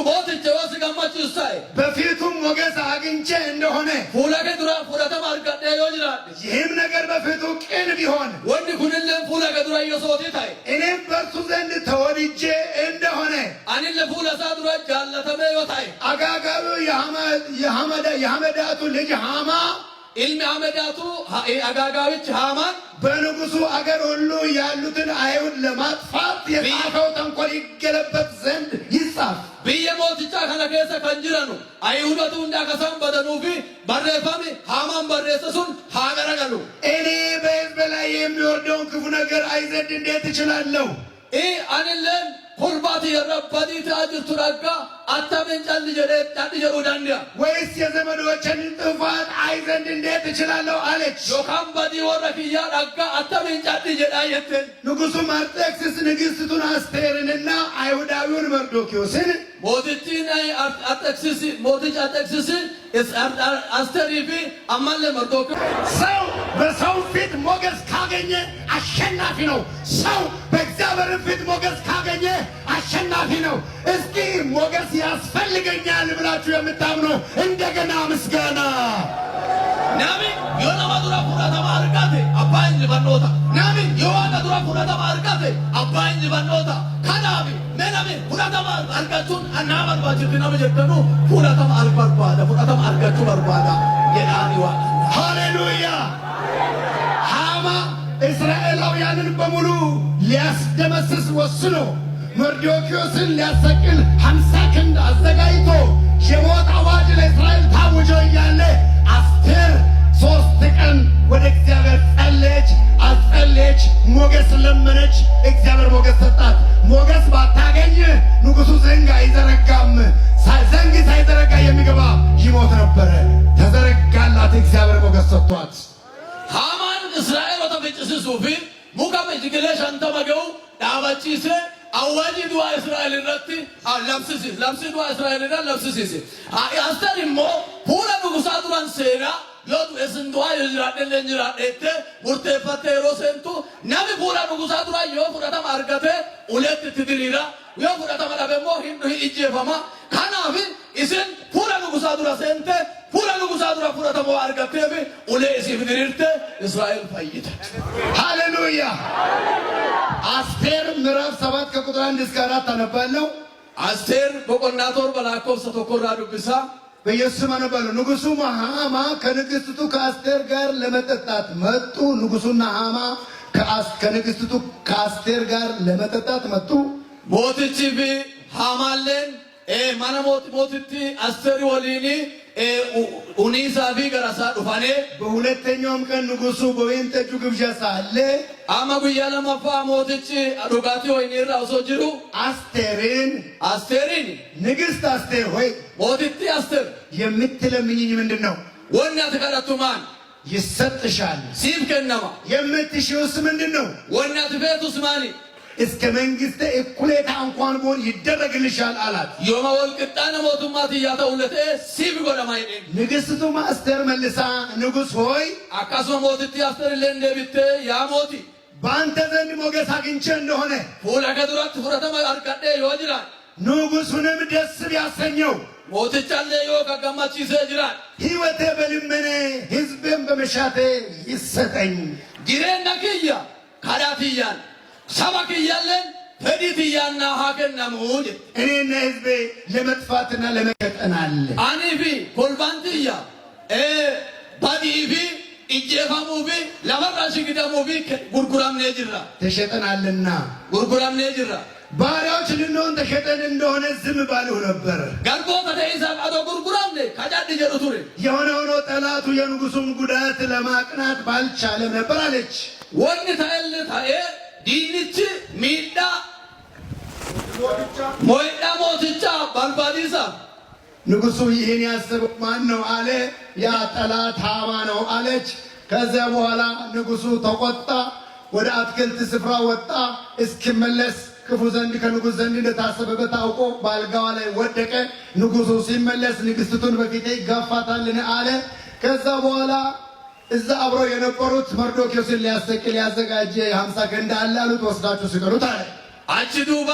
mooticha yoo si gammachiisu ta'e በፊቱም ሞገስ አግኝቼ እንደሆነ fuula kee dura fudhatama argadhee yoo jiraadhe ይህም ነገር በፊቱ ቅን ቢሆን wanni kunillee fuula kee dura yoo sootii ta'e እኔም በእርሱ ዘንድ ተወድጄ እንደሆነ anillee fuula isaa dura jaallatamee yoo ta'e አጋጋቢው የሐመዳቱ ልጅ ሃማ ilmi hamedaatu agaagaawichi haamaan በንጉሡ አገር ሁሉ ያሉትን አይሁድ ለማጥፋት የጻፈው ተንኮል ይገለበጥ ዘንድ ይጻፍ። biyya mootichaa kana keessa kan jiranu ayhuudota hunda akka isaan badanuu fi barreeffame haamaan barreesse sun haa garagalu. እኔ በሕዝብ ላይ የሚወርደውን ክፉ ነገር አይ ዘንድ እንዴት እችላለሁ? anilleen kolbaati irra badii ta'aa jirtu dhaggaa attamiin calli jedhuu danda'a. ወይስ የዘመዶችን ጥፋት አይ ዘንድ እንዴት እችላለሁ አለች። yookaan badii warra kiyyaa dhaggaa attamiin calli jedhaa jetteen. ንጉሡም አርጤክስስ ንግሥቲቱን አስቴርንና አይሁዳዊውን መርዶክዮስን mootichi Arxeksis asteerii fi ammallee Mardokiyos ሰው በሰው ፊት ሞገስ ካገኘ አሸናፊ ነው። ሰው በእግዚአብሔር ፊት ሞገስ ካገኘ አሸናፊ ነው። እስኪ ሞገስ ያስፈልገኛል ብላችሁ የምታምኑ እንደገና ምስጋና nami yoo nama dura fudhatama argate abbaa injifannoota nami yoo waaqa dura fudhatama argate abbaa injifannoota Kanafi menami fudhatama argachuun annaa barbaachisu nama jettanu fudhatama barbaada fudhatama argachuu barbaada jedhaani waaqa. ሃሌሉያ ሃማ እስራኤላውያንን በሙሉ ሊያስደመስስ ወስኖ መርዶክዮስን ሊያሰቅል 50 ክንድ አዘጋጅቶ የሞት አዋጅ ለእስራኤል ታውጆ እያለ አስቴር 3 ቀን ወደ እግዚአብሔር ጸለየች፣ አጸለየች፣ ሞገስ ለመነች። እግዚአብሔር ሞገስ ሰጣት። ሞገስ ባታገኝ ንጉሡ ዘንግ አይዘረጋም። ዘንግ ሳይዘረጋ የሚገባ ይሞት ነበረ። ተዘረጋላት። እግዚአብሔር ሞገስ ሰጥቷት ሃማን እስራኤል ወተፈጭስሱፊ ሙካ በጅግለ ሻንተ መገው ዳባቺስ አዋጂ ዱአ እስራኤል ረቲ ለምሲ ዱአ እስራኤል ለምሲስ አስተር ሞ ፑራ ንጉሣ ዱራን ሴና ሎቱ እስንዱአ ይዝራደለን ይራደተ ሙርቴፈተ ሮሰንቱ ነቢ ፑራ ንጉሣ ዱራ ዮ ፉራተም አርገተ ሁለት ትድሪራ ዮ ፉራተም ለበሞ ሂንዱ ይጄፈማ ካናፊ ኢስን ፑራ ንጉሣ ዱራ ሰንተ ፑራ ንጉሣ ዱራ ፉራተም አርገተብ ሁለ ኢሲፍ ድሪርተ እስራኤል ፈይተ። ሃሌሉያ አስቴር ምዕራፍ 7 ከቁጥር 1 እስከ 4 አነባለሁ። አስቴር በቆናቶር በላኮብ ሰተኮራ ዱብሳ በኢየሱስ አነባለሁ። ንጉሡም ሃማ ከንግሥቲቱ ከአስቴር ጋር ለመጠጣት መጡ። ንጉሡና ሃማ ከንግሥቲቱ ከአስቴር ጋር ለመጠጣት መጡ። ሞቲቺ ሃማለን ማነ ሞቲቲ አስቴር ወሊኒ ኡኒሳፊ ገራሳ ዱፋኔ በሁለተኛውም ቀን ንጉሡ በወይን ጠጁ ግብዣ ሳለ አማ ጉያ ለማፋ ሞቲቺ አዱጋቲ ወይኒራ ወሶ ጅሩ አስቴርን ንግሥት አስቴር ሆይ ሞቲቲ አስቴር የምትለምኝኝ ምንድን ነው? ወና ተከራቱማን ይሰጥሻል። ሲብ ከነማ የምትሽውስ ምንድን ነው? ወና ትፈቱስ ማኒ እስከ መንግሥተ እኩሌታ እንኳን ቢሆን ይደረግልሻል አላት። ዮማ ወልቅጣነ ሞቱማት ያተውለተ ሲብ ጎለማይኔ ንግሥቲቱም አስቴር መልሳ ንጉሥ ሆይ አካሶ ሞቲቲ አስቴር ለንደብተ ያ ሞቲ በአንተ ዘንድ ሞገስ አግኝቼ እንደሆነ ፉላ ከዱራት ፉረተማ አርቀደ ይወጅራል ንጉሡንም ደስ ቢያሰኘው ሞትቻለ ዮ ከገማቺሰ ይጅራል ሕይወቴ በልመኔ ሕዝቤም በመሻቴ ይሰጠኝ። ጊሬና ክያ ካዳትያን ሰባክያለን ፈዲትያና ሀከናሙን እኔና ሕዝቤ ለመጥፋትና ለመቀጠናል አኒፊ ኮልባንትያ ባዲፊ ኢጄፋሙፊ ለመራሽ ግዳሙፊ ጉርጉራም ነጅራ ተሸጠናልና ጉርጉራም ነጅራ ባሪያዎች ልንሆን ተሸጠን እንደሆነ ዝም ባልሁ ነበር። ጋርጎ ተደይሳ አዶ ጉርጉራም ነ ካጃድ ጀሩቱሪ የሆነ ሆኖ ጠላቱ የንጉሡን ጉዳት ለማቅናት ባልቻለም ነበር አለች። ወን ታየል ታየ ዲንች ሚዳ ሞይዳ ሞትቻ ባልባዲሳ ንጉሡ ይህን ያሰበው ማን ነው አለ። ያ ጠላት ሃማ ነው አለች። ከዚያ በኋላ ንጉሡ ተቆጣ። ወደ አትክልት ስፍራ ወጣ። እስኪመለስ ክፉ ዘንድ ከንጉሥ ዘንድ እንደታሰበበት አውቆ በአልጋዋ ላይ ወደቀ። ንጉሡ ሲመለስ ንግሥቲቱን በፊቴ ይጋፋታልን አለ። ከዛ በኋላ እዛ አብረው የነበሩት መርዶክዮስን ሊያሰቅል ያዘጋጀ 50 ክንድ አለ አሉት። ወስዳችሁ ስቀሉት አለ። አቺ ዱባ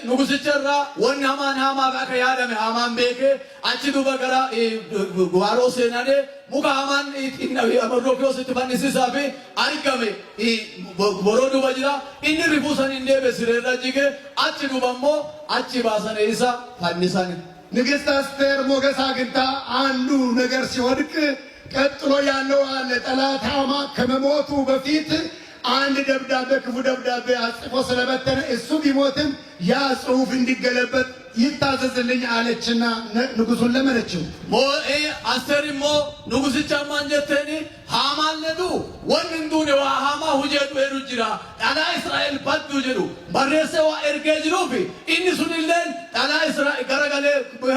ንጉሥቸራ ወን ሃማን ሃማ ባከ ያደመ ሃማን ቤከ አቺ ዱባ ገራ ጓሮ ሴናኔ ሙካ ሃማን መርዶክዮስ ትፈንሲሳፊ አርገሜ ቦሮ ዱባ ጅራ ኢኒ ሪፉሰን እንዴ በስሬራ ጅገ አቺ ዱባሞ አቺ ባሰነ ይሳ ፈንሳን ንግሥት አስቴር ሞገስ አግኝታ አንዱ ነገር ሲወድቅ ቀጥሎ ያለው አለ። ጠላት ሃማ ከመሞቱ በፊት አንድ ደብዳቤ ክፉ ደብዳቤ አጽፎ ስለበተነ እሱ ቢሞትም ያ ጽሑፍ እንዲገለበጥ ይታዘዝልኝ አለችና ንጉሡን ለመነችው። አስቴርሞ ንጉሥቻ ማንጀተኒ ሃማለዱ ወንንዱን ዋ ሃማ ሁጀዱ ሄዱ ጅራ ጣላ እስራኤል ባዱ ጀዱ በሬሰዋ ኤርጌ ጅሩፊ ኢኒሱንለን ጣላ እስራኤል ገረገሌ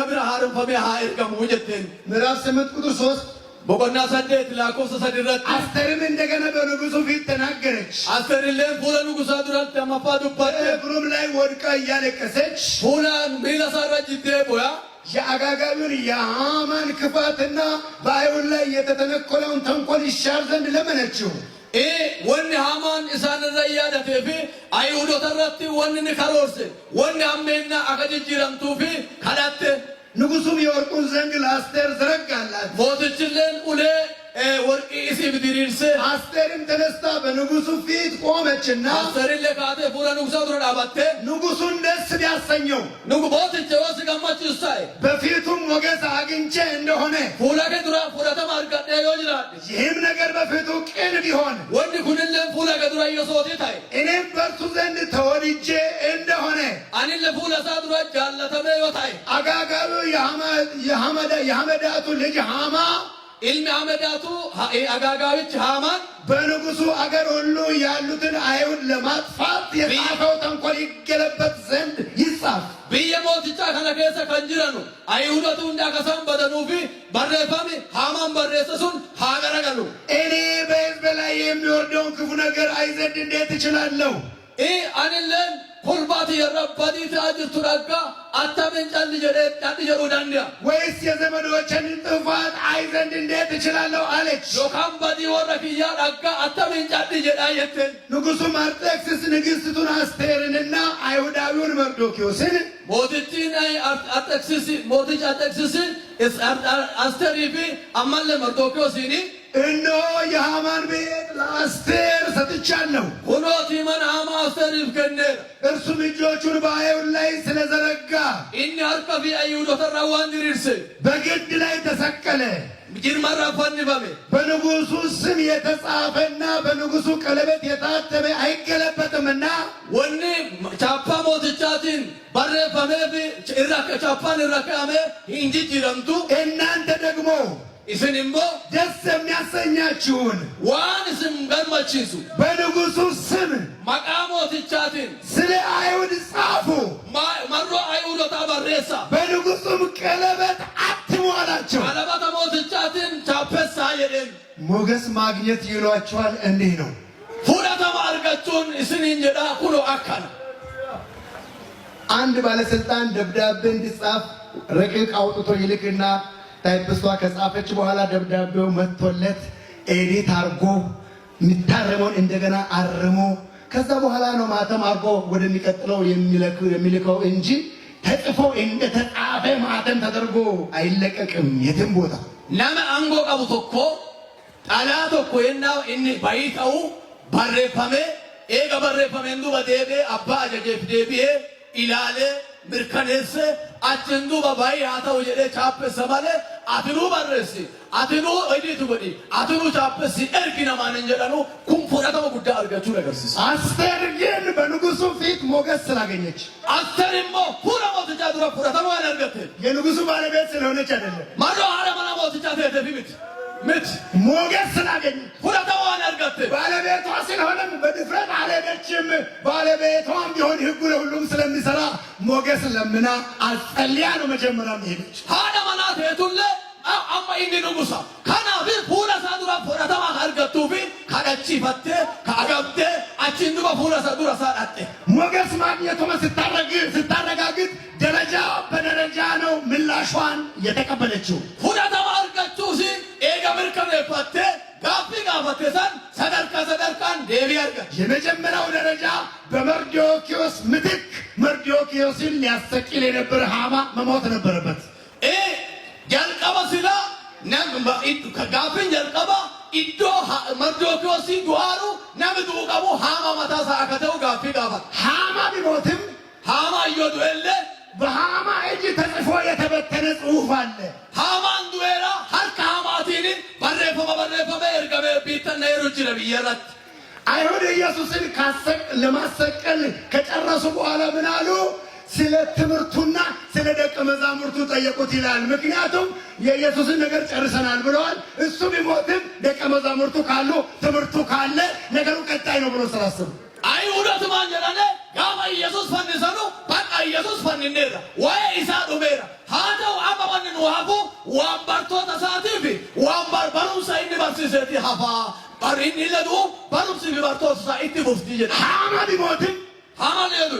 ብራ ሃርንፈሜ ሃ ኤርገሙ ሁጀቴን ምዕራፍ 8 ቁጥር 3 በቆና ሰደት ላኮስ ሰድረት አስቴርም እንደገና በንጉሡ ፊት ተናገረች። አስቴርለን ፉለ ንጉሣ ዱራት ተማፋዱባት እግሩም ላይ ወድቃ እያለቀሰች ፉላን ቢለሳራጅ ቦያ የአጋጋቢውን የሃማን ክፋትና በአይሁድ ላይ የተተነኮለውን ተንኮል ይሻር ዘንድ ለመነችው። ወን ሃማን እሳን ረያዳቴፊ አይሁዶ ተረቲ ወን ንከሮርስ ወን አሜና አከጅጅረምቱፊ ከዳቴ ንጉሡም የወርቁን ዘንግ ለአስቴር ዘረጋላት። ሞትችለን ኡሌ ወርቂ ኢሲብ ዲሪርሴ አስቴርም ተነስታ በንጉሱ ፊት ቆመችና አስተርን ለካቴ ፉለ ንጉሳ ዱረ ዳባቴ ንጉሱን ደስ ቢያሰኘው ንጉቦት ቸወስ ገማች ይሳይ በፊቱም ሞገስ አግኝቼ እንደሆነ ፉለ ከዱራ ፉለ ተማርቀደ ይወጅላል ይህም ነገር በፊቱ ቅን ቢሆን ወንድ ኩንለ ፉለ ከዱራ ይሶቲ ታይ እኔም በእርሱ ዘንድ ተወድጄ እንደሆነ አኒለ ፉለ ሳዱራ ጃለተመ ይወታይ አጋጋቢው የሐመዳቱ ልጅ ሃማ ኢልሚ አመዳቱ አጋጋዊች ሃማን በንጉሱ አገር ሁሉ ያሉትን አይሁድ ለማጥፋት የጻፈው ተንኮል ይገለበጥ ዘንድ ይጻፍ። ብየሞትቻ ከነከሰ ከንጅረኑ አይሁደቱ እንዳከሳም በደኑፊ በሬፋሚ ሃማን በሬሰሱን ሃገረገሉ እኔ በሕዝብ ላይ የሚወርደውን ክፉ ነገር አይ ዘንድ እንዴት እችላለሁ? አንለን ኩልባት የረባዲ ታጅርቱ ዳጋ አታመን ጫል ጀሩ ዳንዲያ ወይስ የዘመዶችን ጥፋት አይ ዘንድ እንዴት እችላለሁ አለች። ዮካም ባዲ ወረፊያ ዳጋ አታመን ጫል ጀዳየት ንጉሡም አርጤክስስ ንግሥቱን አስቴርንና አይሁዳዊውን መርዶክዮስን ሞቲቲን አርጤክስስ ሞቲች አርጤክስስ አስቴሪፊ አማለ መርዶክዮስኒ እነሆ የሃማን ቤት ለአስቴር ሰጥቻለሁ። ሁኖቲ መን ሃማ አስቴሪፍ ከነር እርሱም እጆቹን በአይሁድ ላይ ስለዘረጋ ኢኒ አርከፊ አይሁዶተ ራዋን ዲርስ በግድ ላይ ተሰቀለ። ጅርመራ ፈንበሜ በንጉሱ ስም የተጻፈና በንጉሱ ቀለበት የታተመ አይገለበጥምና ወኒ ቻፓ ሞትቻቲን በረፈሜ ቻፓን ረካሜ እንጂ ጅረምቱ እናንተ ደግሞ ኢስንምቦ ደስ የሚያሰኛችሁን ዋን ስም ገርመችሱ በንጉሱ ስም መቃሞትቻቲን ስለ አይሁድ ጻፉ። መሮ አይሁዶታ በሬሳ በንጉሱም ቀለበት አትሙ አላቸው። ቀለበተ ሞትቻቲን ቻፔሳ የደን ሞገስ ማግኘት ይሏቸዋል። እንዲህ ነው ፉዳተማ አርገቹን እስን እንጀዳ ኩሎ አካና አንድ ባለስልጣን ደብዳቤ እንዲጻፍ ረቂቅ አውጥቶ ይልክና ታይፕስቷ ከጻፈች በኋላ ደብዳቤው መጥቶለት ኤዲት አርጎ የሚታረመውን እንደገና አርሞ ከዛ በኋላ ነው ማተም አርጎ ወደሚቀጥለው የሚልከው እንጂ ተጽፎ እንደተጻፈ ማተም ተደርጎ አይለቀቅም የትም ቦታ። ነመ አንጎ ቀቡ ቶኮ ጣላ ቶኮ የናው እኒ ባይታው ባሬፈሜ ኤጋ ባሬፈሜ እንዱ በዴቤ አባ አጀጀፍ ዴቢኤ ኢላሌ ምርከኔስ አችንዱ በባይ አታው የደ ቻፕስ ሰማለ አትኑ በረሲ አትኑ እዲቱ በዲ አትኑ ቻፕስ እርግና ማንንጀዳኑ ኩምፎራተው ጉዳ አርጋችሁ ነገርስ አስቴር ግን በንጉሱ ፊት ሞገስ ስላገኘች አስተርሞ ሁራሞ ተጃዱራ ሁራተው ያደርገት የንጉሱ ባለቤት ስለሆነች አይደለም ማዶ አረማና ሞትቻተ ተፊት ምት ሞገስ ስላገኘች ሁራተው ያደርገት ባለቤቷ ስለሆነም በድፍረት አልሄደችም። ባለቤቷም ቢሆን ሕጉ ለሁሉም ስለሚሰራ ሞገስ ለምና አጸልያ ነው መጀመሪያ ሄደች። ሃዳ ማናት የቱለ አማ ኢንዲ ንጉሳ ካናፊ ፉላ ሳዱራ ፉራተማ አርገቱፊ ካዳቺ ፈቴ ካጋብቴ አቺንዱ በፉላ ሳዱራ ሳዳቴ ሞገስ ማግኘቷ ስታረጋግጥ ደረጃ በደረጃ ነው ምላሿን የተቀበለችው። ሁዳተማ አርገቹሲ ኤጋ ምርከነ ፈቴ ጋፊ ጋፈቴሳን ሰደርካን ዴቢ አርገ የመጀመሪያው ደረጃ በመርዶክዮስ ምትክ መርዶክዮስን ሊያሰቅል የነበረ ሃማ መሞት ነበረበት። ጀልቀባ ሲላ ጋፊን ጀልቀባ ኢዶ መርዶክዮሲ ዱዋሩ ነምዱ ቀቡ ሃማ መታሳ አከተው ጋፊ ጋፋት ሃማ ቢሞትም ሃማ እዮዱ ኤለ በሃማ እጅ ተጽፎ የተበተነ ጽሑፍ አለ። ሃማን ዱዌራ ሀርካ ሃማቲን በሬፈመ እርገበ ቢተና የሩጅ ነብየረት አይሁድ ኢየሱስን ለማሰቀል ከጨረሱ በኋላ ምን አሉ? ስለ ትምህርቱና ስለ ደቀ መዛሙርቱ ጠየቁት ይላል። ምክንያቱም የኢየሱስን ነገር ጨርሰናል ብለዋል። እሱ ቢሞትም ደቀ መዛሙርቱ ካሉ ትምህርቱ ካለ ነገሩ ቀጣይ ነው ብሎ ስላሰቡ አይሁዶት ማንጀራነ ጋማ ኢየሱስ ፈንሰኑ በቃ ኢየሱስ ፈንኔራ ወይ ኢሳ ዱሜራ ሃዳው አማማንን ዋፉ ዋምባርቶ ተሳቲፊ ዋምባር በሩሳ ኢኒ ባርሲሰቲ ሀፋ ባሪኒ ለዱ በሩሲ ቢባርቶ ተሳኢቲ ሙፍቲ ጀ ሃማ ቢሞትም ሃማ ለዱ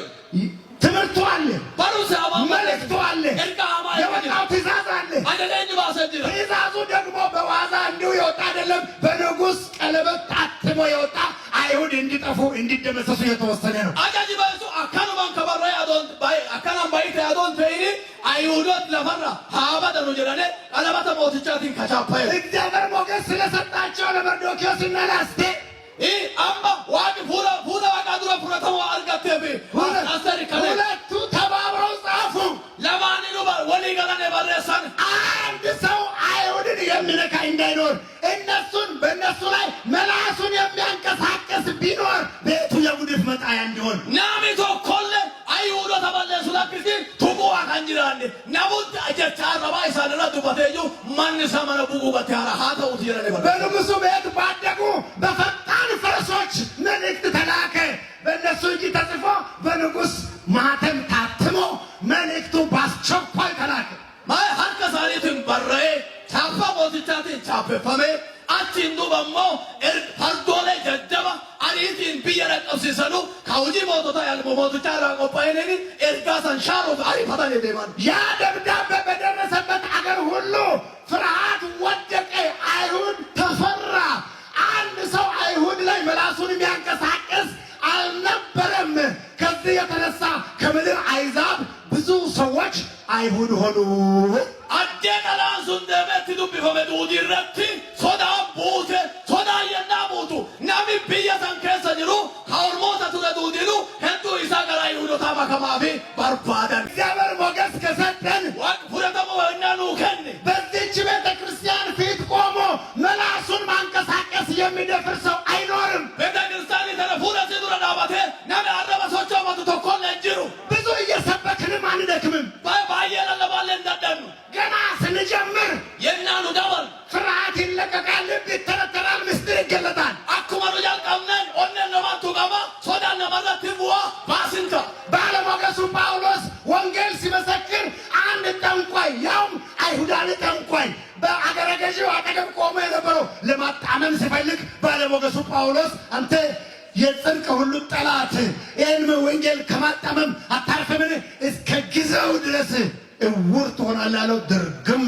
ትምህርቱ አለ፣ በሩሲ አማማ መልእክቱ አለ፣ እርጋ ሃማ የወጣው ትእዛዝ አለ። አደለኝ ባሰጅራ ትእዛዙ ደግሞ በዋዛ እንዲሁ የወጣ አይደለም። በንጉሥ ቀለበት ታትሞ የወጣ አይሁድ እንዲጠፉ እንዲደመሰሱ የተወሰነ ነው። አጃጂ ባይሱ አካኑ ባንከባራ ያዶን ባይ አካናም ባይተ ያዶን ተይኒ አይሁዶት ለፈራ ሀበደኑ ጀዳኔ ቀለበተ ሞትቻቲን ከቻፓየ እግዚአብሔር ሞገስ ስለሰጣቸው ለመርዶክዮስና ለአስቴር አማ ዋቂ ፉራ ዋቃ ዱረ ፉረተሞ አርጋቴቤ አስተሪ ከለ ሁለቱ ተባብረው ጻፉ። ለማንኑ ወሊ ገላኔ ባረሳን አንድ ሰው አይሁድን የሚነካ እንዳይኖር እነሱን በእነሱ ላይ መላሱን የሚያንቀሳቀስ ቢኖር ቤቱ የጉድፍ መጣያ እንዲሆን ናሚቶ ኮለ አይሁዶ ተባለሱ ለክርቲ ቱቁዋ ካንጅራኔ ናቡት አጀቻ ረባ ይሳደራ ዱባቴዩ ማን ሰማነ ቡቁ በተያራ ሃተው ይረኔ በንጉሱ ቤት ባደጉ በፈጣን ፈረሶች መልእክት ተላከ። በእነሱ እጅ ተጽፎ በንጉስ ማተም ታትሞ መልእክቱ በአስቸኳይ ተላከ። ማይ ሀርከ ሳሌትን በረኤ ቻፓ ሞትቻትን ቻፔፈሜ አቺንዱ በሞ ፈርዶሌ ጀጀባ አሪቲን ብየረ ቀብሲሰኑ ካውጂ ሞቶታ ያልሞ ሞቶቻ ራቆፓይኔኒ ኤርጋሳን ሻሮ አሪፈታን የደማን ያ ደብዳቤ በደረሰበት አገር ሁሉ ፍርሃት ወደቀ። አይሁድ ተፈራ። አንድ ሰው አይሁድ ላይ መላሱን የሚያንቀሳቀስ አልነበረም። ከዚህ የተነሳ ከምድር አይዛብ ብዙ ሰዎች አይሁድ ሆኑ። አዴ ቀላንሱን ደበት ዱብ ፈመዱ ዲረቲ ሶዳ ቡቴ ሶዳ የና ቡቱ ናሚ ብየሰን ከሰ ጅሩ ካውርሞታ ቱረዱ ዲሉ ሄዱ ኢሳ ገራ ይሁዶ ታማ ከማፊ ባርባዳን እግዚአብሔር ሞገስ ከሰጠን ዋቅ ፉረተሞ ወናኑ ከን በዚህች ቤተ ክርስቲያን ፊት ቆሞ መላሱን ማንቀሳቀስ የሚደፍር ሰው አይኖርም። ቤተ ክርስቲያን ተረፉረ ሲዱረ ዳባቴ ናሚ አረበሶቾ መቱ ተኮለ እንጅሩ ብዙ እየሰበክንም አንደክምም። ባየለ ለባለ እንዳደኑ ገና ስንጀምር የናኑ ዳበል ፍርሃት ይለቀቃል፣ ልብ ይተረተራል፣ ምስጢር ይገለጣል። አኩማ ሩጃል ቀምነን ኦነን ለማቱ ቀማ ሶዳን ለማራት ቡዋ ባስንታ ባለሞገሱ ጳውሎስ ወንጌል ሲመሰክር አንድ ጠንቋይ ያውም አይሁዳዊ ጠንቋይ በአገረ ገዢው አጠገብ ቆሞ የነበረው ለማጣመም ሲፈልግ ባለሞገሱ ጳውሎስ አንተ የጽድቅ ሁሉ ጠላት ይህን ወንጌል ከማጣመም አታርፈምን? እስከ ጊዜው ድረስ እውር ትሆናለህ አለው። ድርግም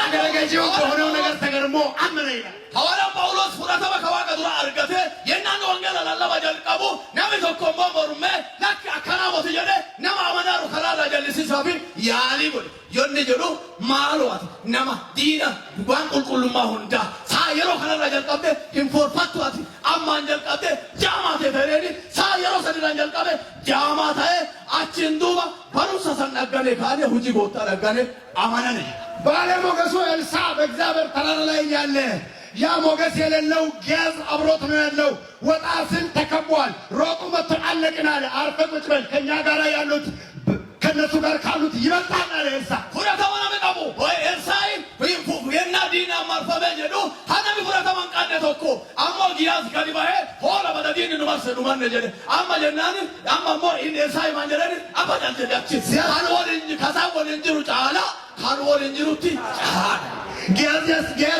አገረ ገዢው በሆነው ነገር ተገርሞ አመነ ይላል። ሐዋርያ ጳውሎስ ፉረተመ ከዋቀ ዱራ አርገቴ የናኑ ወንጌል አላለባ ጀልቀቡ ነሚ tokko ሞሩሜ ለክ አከናቦት ጀደ ነማ አመናሩ ከራራ ጀልሲሳፊ ያሊ ጎድ ዮኒ ጀዱ ማሉዋት ነማ ዲና ጉባን ቁልቁሉማ ሁንዳ ሳየሮ ከራራ ጀልቀበ ኢንፎርፋቱዋት አማን ጀልቀበ ጃማቴ ተሬኒ ሳየሮ ሰዲራን ጀልቀበ ጃማታዬ አቺንዱባ በሩሳ ሰናገኔ ካኔ ሁጂ ጎታ ረጋኔ አማናኔ ባለሞገሱ ኤልሳ በእግዚአብሔር ተራራ ላይ ያለ ያ ሞገስ የሌለው ጊያዝ አብሮት ነው ያለው። ወጣ ስል ተከቧል። ሮጡ መጥቶ አለቅን አለ። አርፈህ ቁጭ በል ከእኛ ጋር ያሉት ከነሱ ጋር ካሉት ይበልጣል አለ ኤልሳ። ፉረተመነ መቀቡ ወይ ኤልሳይ የና ዲና ማርፈበ ጀዱ ሀነሚ ፉረተመን ቃደ ቶኮ አሞ ጊያዝ ከዲባሄ ሆላ በደዲን ኑማርሰ ኑማነ ጀደ አማ ጀናኒ አማ ሞ ኢን ኤልሳይ ማንጀረኒ አባዳን ጀዳች ሲያልወል እንጂ ከሳወል እንጂ ጫላ ካልወል እንጂ ሩቲ ጫላ ጊያዝ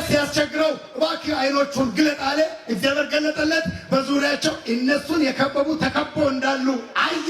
ሲያስቸግረው እባክህ አይኖቹን ግለጥ አለ። እግዚአብሔር ገለጠለት። በዙሪያቸው እነሱን የከበቡ ተከቦ እንዳሉ አየ።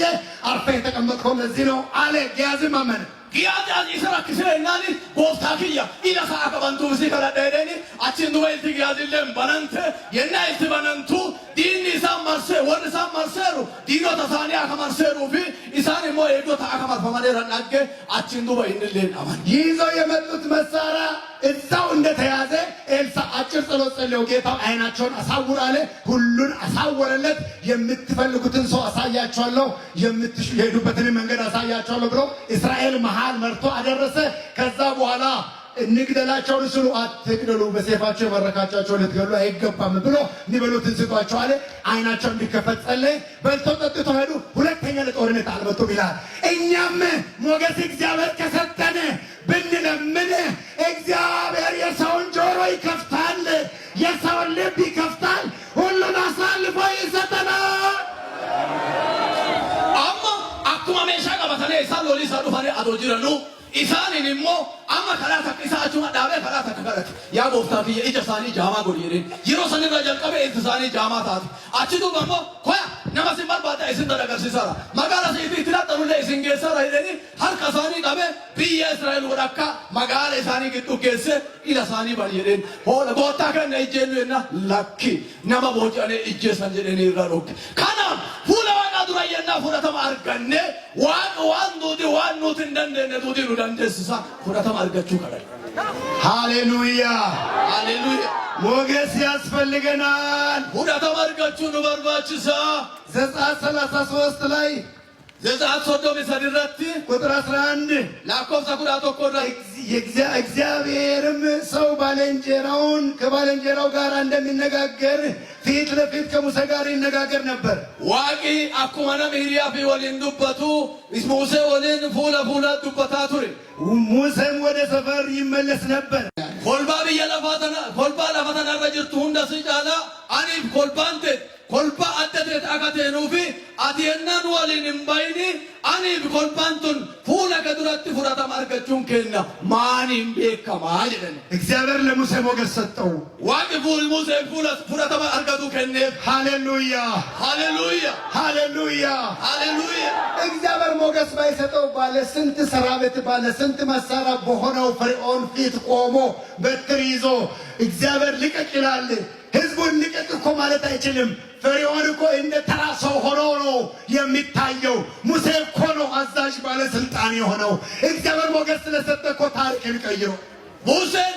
አርፈህ የተቀመጥከው ለዚህ ነው አለ። ጊያዝም አመነ። ጊያዝ ይሰራ ክስለናኒ ጎፍታኪያ ኢላሳ አቀባንቱ ብሲ ከላደደኒ አቺን ዱዌልቲ ጊያዝለም በነንተ የና ኢልቲ በነንቱ ዲኒ ሳማርሴ ወር ሳማርሴሩ ዲኖ ተሳኒያ ከማርሴሩ ፊ ኢሳኒ ሞ ኤዶ ታከማር ፈማኔራ ናገ አቺን ዱዌ እንልን አማን ይዘው የመጡት መሳሪያ እዛው እንደተያዘ ኤልሳ አጭር ጸሎት ጸለየ። ጌታው አይናቸውን አሳውር አለ። ሁሉን አሳወረለት። የምትፈልጉትን ሰው አሳያቸዋለሁ፣ የምትሄዱበትን መንገድ አሳያቸዋለሁ ብሎ እስራኤል መሃል መርቶ አደረሰ። ከዛ በኋላ እንግደላቸው ስሉ አትግደሉ፣ በሰይፋቸው የመረካቻቸው ልትገሉ አይገባም ብሎ እንዲበሉትን ስጧቸው አለ። አይናቸው እንዲከፈት ጸለየ። በልተው ጠጥተው ሄዱ። ሁለተኛ ለጦርነት አልመጡም ይላል። እኛም ሞገስ እግዚአብሔር ከሰጠን ብንለምን እግዚአብሔር የሰውን ጆሮ ይከፍታል፣ የሰውን ልብ ይከፍታል፣ ሁሉን አሳልፎ ይሰጠናል። አማ አኩማ ሜሻ ቀበተኔ ኢሳን ሎሊ ኢሳ ዱፋኔ አቶ ጅረኑ ኢሳንን ሞ አማ ከላታ ኢሳቹማ ዳቤ ከላታ ከከረት ያ ጎፍታፊ የኢጀሳኒ ጃማ ጎዲሬን ይሮ ሰነራ ጀልቀበ ኢንተሳኒ ጃማ ታት አቺቱ በሞ ኮያ ነማሲን ባርባታ ኢስን ተደገር ሲሰራ መጋላ ሲቲ ትላጠሩ ላይ ሲንጌሰራ ይደኒ ሀር ከሳኒ ቀበ ቢየ እስራኤል ወዳካ መጋላ ኢሳኒ ግጡ ኬሰ ኢለሳኒ ባልየደን ሆለ ጎታ ከነ ኢጀኑና ላኪ ነማ ቦጫኔ ኢጀሰን ጀደኒ ይራዶክ ካና ሁላ ዋጋ durayyenna fudhatama arganne waan nuti hin dandeenye nuti nu dandeessisa fudhatama argachuu kadhanna. ሃሌሉያ ሃሌሉያ ሞገስ ያስፈልገናል። fudhatama argachuu nu barbaachisa. ዘጸአት 33 ላይ ዘጸአት 33 ቁጥር 11 lakkoofsa 11 እግዚአብሔርም ሰው ባልንጀራውን ከባልንጀራው ጋር እንደሚነጋገር ፊት ለፊት ከሙሴ ጋር ይነጋገር ነበር። waaqi akkuma nama hiriyaa fi waliin dubbatu Musee waliin fuula fuula dubbataa ture. ሙሴም ወደ ሰፈር ይመለስ ነበር። kolbaa biyya lafa tanarra jirtu hunda si caala aniif kolbaan ta'e kolbaa adda ta'e akka ta'enuufi ati yennaan waliin hin bayini aniif kolbaan tun fuula kee duratti fudhatama argachuun kenna maaniin beekamaa jedhan. እግዚአብሔር ለሙሴ ሞገስ ሰጠው። waaqi Musee fudhatama argatu kenneef. ሃሌሉያ ሃሌሉያ ሃሌሉያ ሃሌሉያ እግዚአብሔር ሞገስ ባይሰጠው ባለ ስንት ሰራዊት ባለ ስንት መሳሪያ በሆነው ፈርዖን ፊት ቆሞ በትር ይዞ እግዚአብሔር ልቀቅ ይላል። ህዝቡን ልቀቅ እኮ ማለት አይችልም። ፈርዖን እኮ እንደ ተራ ሰው ሆኖ ነው የሚታየው። ሙሴ እኮ ነው አዛዥ ባለስልጣን የሆነው። እግዚአብሔር ሞገስ ስለሰጠ እኮ ታሪክን ቀይሮ Museen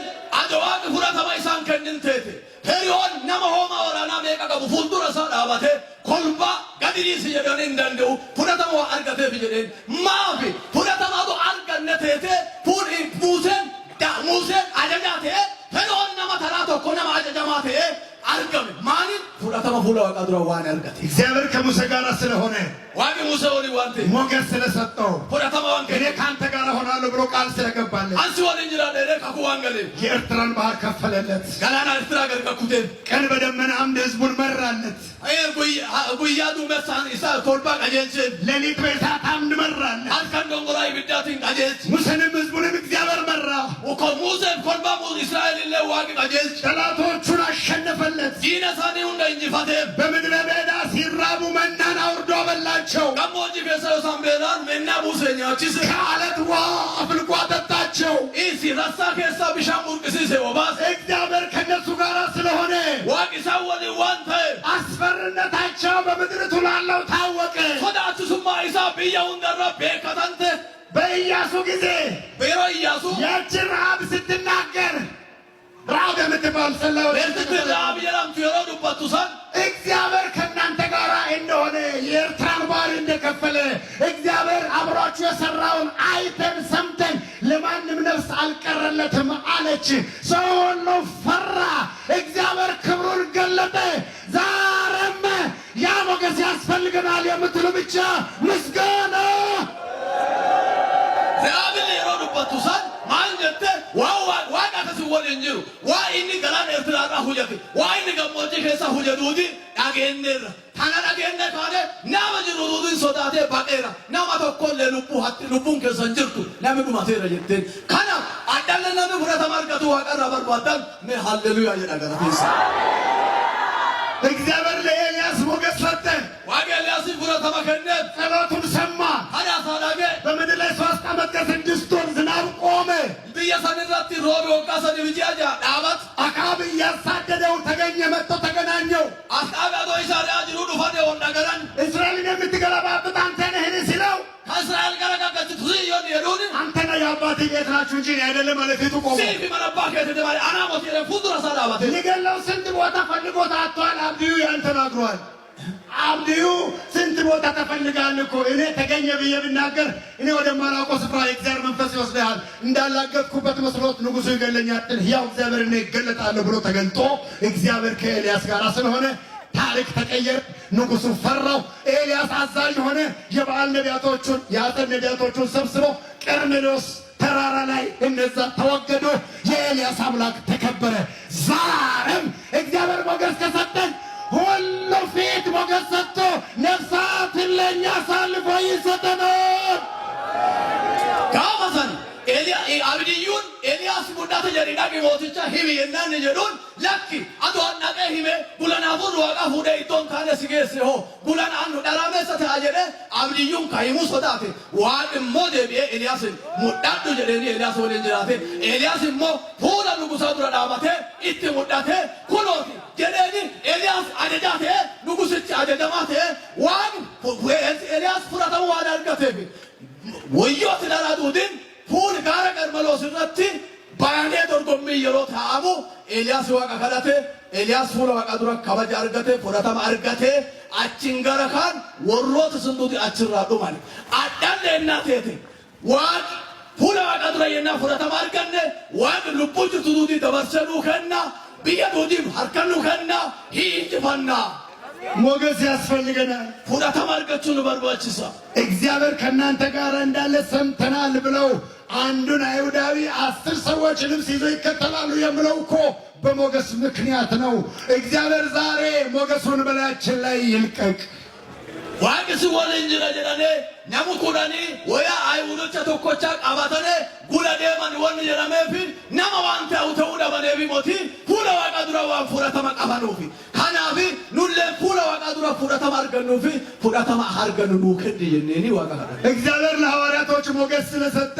waaqi fudhatama isaan kennin teete ፈርዖን nama hooma waraanaa meeqa qabu fuuldura isaa dhaabate kolbaa gadi dhiisi jedhanii hin danda'u fudhatama waan argateef jedheen maafi fudhatamaatu arganne teete Museen ajajaa ta'e ፈርዖን nama taraa tokko nama ajajamaa ta'e argame maaliif fudhatama fuula waaqaa dura waan argate. እግዚአብሔር ከሙሴ ጋር ስለሆነ waaqi Musee waliin waan ta'e ሞገስ ስለሰጠው fudhatama waan እኔ kenne ካንተ ጋር ሆናለሁ ብሎ ቃል ስለገባለት ansi waliin jiraadhee kakuu waan galeef የኤርትራን ባህር ከፈለለት። galaana Eertiraa gargakkuteef ቀን በደመና አምድ ህዝቡን መራለት። guyyaa duumessaan isaa kolbaa qajeelcheen ሌሊት በእሳት አምድ መራለት። halkan dongoraa ibiddaatiin qajeelche. ሙሴንም ህዝቡንም እግዚአብሔር መራ። Museef kolbaa Israa'elillee waaqi qajeelche. ጠላቶቹን አሸነፈለት። diina isaanii hunda injifateef. በምድረ በዳ ሲራቡ መናን አውርዶ አበላቸው። gammoojjii keessa yoo isaan beelaan mennaa Musee nyaachise. ከዓለት ውሃ አፍልቆ አጠጣቸው። isi rassaa keessaa bishaan burqisiise obaase. እግዚአብሔር ከነሱ ጋር ስለሆነ waaqi isaan waliin waan ta'eef አስፈሪነታቸው በምድሪቱ ላለው ታወቀ። sodaachisummaa isaa biyya hundarra beekatante. በኢያሱ ጊዜ yeroo Iyyaasuu ያቺ ረዓብ ስትናገር ረዓብ የምትባል ሰላዮች beektittii Ra'aab jedhamtu yeroo dubbattu san እግዚአብሔር ከእናንተ ጋር እንደሆነ የኤርትራን ባህር እንደከፈለ እግዚአብሔር አብሯችሁ የሰራውን አይተን ሰምተን ለማንም ነፍስ አልቀረለትም አለች። ሰው ሁሉ ፈራ። እግዚአብሔር ክብሩን ገለጠ። ዛሬም ያ ሞገስ ያስፈልገናል የምትሉ ብቻ ምስጋና Ra'aabin yeroo dubbattu san maal jette waaqa akkasii waliin jiru waa inni galaana Eertiraadhaa hojjete waa inni gammoojjii keessa hojjetuuti dhageenyeerra kana dhageenne kaane nama jiru duuduun sodaatee baqeera nama tokkollee lubbuun keessan jirtu namni dhumateera jetteen kana addallee namni fudhatama argatu waaqarraa barbaadan mee halleluuyaa jedha galateessa. እግዚአብሔር ለኤልያስ ሞገስ ሰጠ። waaqi Eeliyaasiif fudhatama kenneef ጸሎቱን ሰማ። kadhaasaa dhagee በምድር ላይ 3 ዓመት ከ6 ወር ዝናብ ቆመ። biyya san irratti roobi waggaa sanii ji'a dhaabat አክዓብ እያሳደደው ተገኘ። መጥቶ ተገናኘው። Akaabaa isaa jiru dhufate wanda garan እስራኤልን የምትገለባብጥ አንተ ነህን ሲለው ከእስራኤል ጋር ጋጋችሁ ትይዮን የዱን አንተ ነህ የአባቴ ቤት ናችሁ እንጂ እኔ አይደለም አለ። ፊቱ ቆሞ ሲፊ መነባከ ተባለ አናሞት የፉድራ ሰላባተ ሊገለው ስንት ቦታ ፈልጎት አጥቷል። አብድዩ ያን ተናግሯል። አብድዩ ስንት ቦታ ተፈልጋል እኮ እኔ ተገኘ ብዬ ብናገር እኔ ወደማላውቀው ስፍራ የእግዚአብሔር መንፈስ ይወስዳል። እንዳላገጥኩበት መስሎት ንጉሡ ይገለኛል። ያው እግዚአብሔር እኔ ይገለጣል ብሎ ተገልጦ እግዚአብሔር ከኤልያስ ጋር ስለሆነ ታሪክ ተቀየረ። ንጉሡ ፈራው። ኤልያስ አዛዥ ሆነ። የበዓል ነቢያቶቹን የአጠን ነቢያቶቹን ሰብስቦ ቀርሜሎስ ተራራ ላይ እነዛ ተወገዱ። የኤልያስ አምላክ ተከበረ። ዛሬም እግዚአብሔር ሞገስ ከሰጠን ሁሉ ፊት ሞገስ ሰጥቶ ነፍሳትን ለእኛ አሳልፎ ይሰጠናል። ጋማሰን አብድዩን ኤልያስ ሙዳተ ጀሪዳ ቂሞትቻ ሂሚ የናን ጀዱን ለኪ አቶ አናቀ ሂሜ ጉለናፉ ዋቃ ሁደ ኢቶን ካነ ሲገስ ሆ ጉለና አንዱ ዳራመሰ ታጀደ አብድዩን ካይሙ ሶዳቴ ዋቅ ሞደ ቢኤ ኤልያስን ሙዳዱ ጀደኒ ኤልያስ ወደ ጀራቴ ኤልያስ ሞ ፉላ ንጉሳ ዱራ ዳባቴ ኢት ሙዳቴ ኩሎቲ ጀደኒ ኤልያስ አደዳቴ ንጉስች አደደማቴ ዋቅ ኤልያስ ፉራተው ዋዳርገቴ ወዮት ዳራዱድን ፉል ጋራ ቀርመሎ ሲረቲ ባያኔ ዶርጎሚ የሮ ታሙ ኤልያስ ዋቃ ከዳቴ ኤልያስ ፉል ዋቃ ዱራ ከበጃ አርገቴ ፉራተማ አርገቴ አቺንገረካን ወሮት ስንዱት አችራዱ ማለት አዳለ እናቴቴ ዋቅ ፉል ዋቃ ዱራ የና ፉራተማ አርገነ ዋቅ ልቡጭ ቱዱዲ ተበሰሉ ከና ቢያዱዲ ሀርከኑ ከና ሂጅፈና ሞገስ ያስፈልገናል። ፉራተማ አርገቹን በርባችሳ እግዚአብሔር ከናንተ ጋር እንዳለ ሰምተናል ብለው አንዱን አይሁዳዊ 10 ሰዎች ልብስ ይዘው ይከተላሉ የሚለው እኮ በሞገስ ምክንያት ነው። እግዚአብሔር ዛሬ ሞገሱን በላያችን ላይ ይልቀቅ። ዋቅስ ወለንጅራ ጀራኔ ናሙኩራኒ ወያ አይሁዶች ተኮቻ ቃባተኔ ጉላዴማን ወን ጀራሜፊ ናማ ዋንተ አውተው ደበኔቢ ሞቲ ፉላ ዋቃ ዱራ ዋን ፉራተማ ቃባኖፊ ካናፊ ኑለ ፉላ ዋቃ ዱራ ፉራተማ አርገኑፊ ፉራተማ አርገኑ ኑከድ የኔኒ ዋቃ እግዚአብሔር ለሐዋርያቶች ሞገስ ስለሰጠ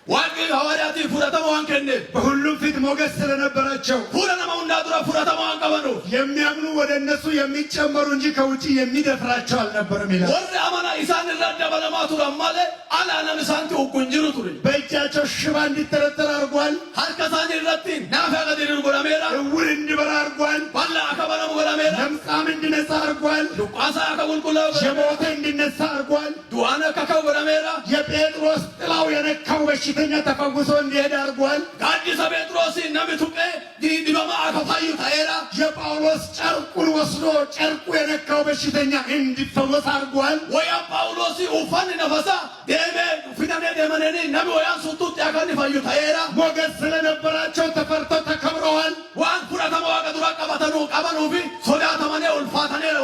ዋቂ ሐዋርያት ፉራተማ ዋንከነ በሁሉም ፊት ሞገስ ስለነበራቸው ፉራተማ ወንዳዱራ ፉራተማ ዋንቀበኑ የሚያምኑ ወደ እነሱ የሚጨመሩ እንጂ ከውጪ የሚደፍራቸው አልነበረም ይላል። ወር አማና ኢሳን ረዳ በለማቱ ለማለ አላናም ሳንቲ ወቁንጅሩ ቱሪ በእጃቸው ሽባ እንዲተረተር አርጓል። ሀርከሳን ረቲ ናፋ ቀዲሩ ጎራሜራ እውር እንዲበራ አርጓል። ባላ አከበረሙ ጎራሜራ ለምጻም እንዲነሳ አርጓል። ሉቃሳ አከቡልቁላው የሞተ እንዲነሳ አርጓል። ዱአና ከከው ጎራሜራ የጴጥሮስ ጥላው የነካው በሽተኛ ተፈውሶ እንዲሄድ አርጓል። ጋዲሰ ጴጥሮስ ነምቱቄ ዲዲበማ አከፋዩ ታየራ የጳውሎስ ጨርቁን ወስዶ ጨርቁ የነካው በሽተኛ እንዲፈወስ አርጓል። ወያ ጳውሎስ ኡፋን ነፈሳ ደሜ ፊናኔ ደመነኒ ነቢ ወያን ሱጡት ያካኒ ፋዩ ታየራ ሞገስ ስለነበራቸው ተፈርተው ተከብረዋል። ዋን ፉራተማ ዋቀ ዱራ ቀባተኑ ቀበኑፊ ሶዳተመኔ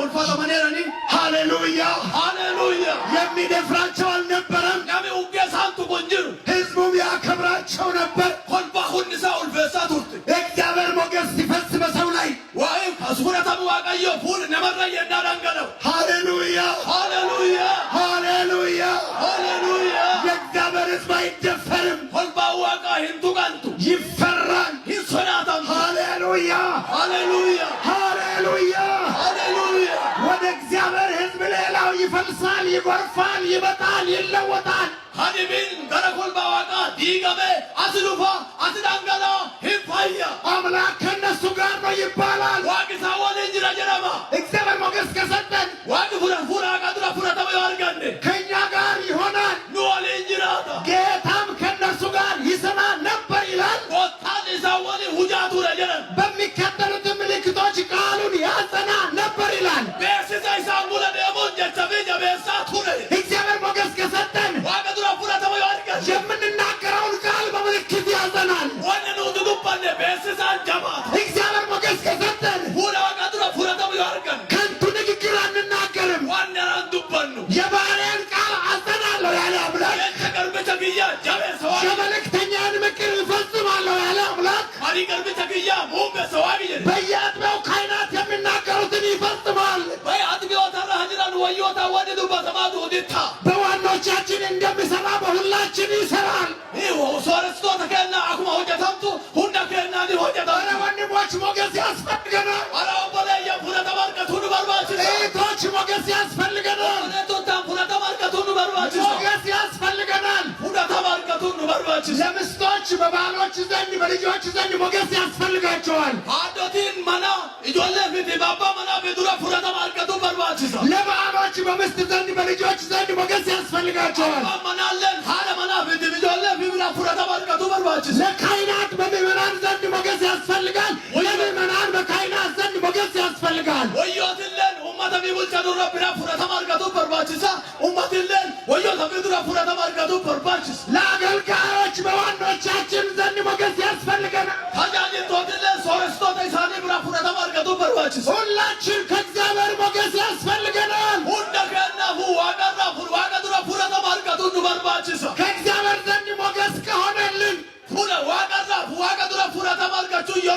ኡልፋተመኔረኒ ሃሌሉያ ሃሌሉያ የሚደፍራቸው አልነበረም። ነቢ ውጌ ሳንቱ ጎንጅሩ ህዝቡም ያከብራቸው ነበር። ኮልባ ሁንሳ ኡልፌሳ ቱርት እግዚአብሔር ሞገስ ሲፈስ በሰው ላይ ዋይ ፉራተማ ዋቀዮ ፉል ነመረ የናዳንገለው ሃሌሉያ ሃሌሉያ ሃሌሉያ ሃሌሉያ የእግዚአብሔር ህዝብ አይደፈርም። ኮልባ ዋቃ ሂንቱ ቀንቱ ይፈራል። ሂንሶናታም ሃሌሉያ ሃሌሉያ ሃሌሉያ ሃሌሉያ ወደ እግዚአብሔር ህዝብ ሌላው ይፈልሳል፣ ይጎርፋል፣ ይመጣል፣ ይለወጣል። ሀዲቢን ገረ ኮልባ ዋቃ ዲገሜ አስሉፋ አስዳንገላ ሂፋያ አምላክ ከነሱ ጋር ነው ይባላል። ዋቂሳ ወለንጅራ ጀረማ እግዚአብሔር ሞገስ ከሰጠን ዋቂ ፉራ ቀዱራ ፉራተማ ያርጋንዴ ከእኛ ጋር ይሆናል። ኑ ወለንጅራታ ጌታም ከነሱ ጋር ይሰማ ነበር ይላል። ወታን ኢሳወኒ ሁጃቱ ረጀረን በሚከተሉት ምልክቶች ቃሉን ያጸና ነበር ይላል። ቤሲሳ ኢሳሙለ ደሞን ጀቸቤ ጀቤሳ ቱረ እግዚአብሔር ሞገስ ከሰጠን ዋቀ ዱራ ፉራተማ ያርጋን የምንናገረውን ቃል በምልክት ያጸናል። ወነኑ ድጉባነ ቤሲሳን ጀማት እግዚአብሔር ሞገስ ከሰጠን ፉራ ዋቀ ዱራ ፉራተማ ያርጋን ከንቱ ንግግር አንናገርም። ዋነራን ዱባኑ የባሪያን ቃል አጸናለሁ ያለ አምላክ የቀርበ ተግያ ጀቤ ሰዋ የመልእክተኛን ምክር እፈጽማለሁ ያለ አምላክ ማሪ ቀርበ ተግያ ሙም ሰዋቢ በየአጥቢያው ካህናት የሚናገሩትን ይፈጽማል። በአጥቢያው ተራ ሀጅራን ወዮታ ወዲዱ በሰማቱ ወዲታ በዋኖቻችን እንደሚሰራ በሁላችን ይሰራል። ይሁ ሶረስቶ ተከና አኩማ ሆጀታምቱ ሁንዳ ከና ዲ ሆጀታ ኧረ ወንድሞች ሞገስ ያስፈልገናል። አራው በለየ ፉረተ ማርከቱን በርባች እህቶች ሞገስ ያስፈልገናል። ቶታም ፉረተ ማርከቱን በርባች ሞገስ ያስፈልገናል። ፉረተ ማርከቱን በርባች ለምስቶች በባሎች ዘንድ በልጆች ዘንድ ሞገስ ያስፈልጋቸዋል። አዶቲን መና ኢጆለ ፊት ባባ መና በዱራ ፉረተ ማርከቱን በርባች ለባሎች በምስት ዘንድ በልጆች ዘንድ ሞገስ ያስፈልጋቸዋል። መናለን ሀለ መና ፊት ኢጆለ ፊብራ ፉረተ ማርከቱን በርባች ለካህናት በምዕመናን ዘንድ ሞገስ ያስፈልጋል። ለምዕመናን በካህናት ዘንድ ሞገስ ያስፈልጋል። ወዮትለን ኡመተ ቢቡልቸ ዱራ ቢራ ፉረተ ማርከቱን በርባችሳ ኡመትለን ወዮተ ቢዱራ ፉረተ ማርከቱን በርባችስ ለአገልጋዮች በዋኖቻችን ዘንድ ሞገስ ያስፈልገናል። ታጃጅቶትለን ሶረስቶ ተይሳኒ ቢራ ፉረተ ማርከቱን በርባችስ ሁላችን ከእግዚአብሔር ሞገስ ያስፈልገናል። ሁንደ ከናፉ ዋቀራ ዋቀ ዱራ ፉረተ ማርከቱን በርባችሳ ከእግዚአብሔር ዘንድ ሞገስ ከሆነልን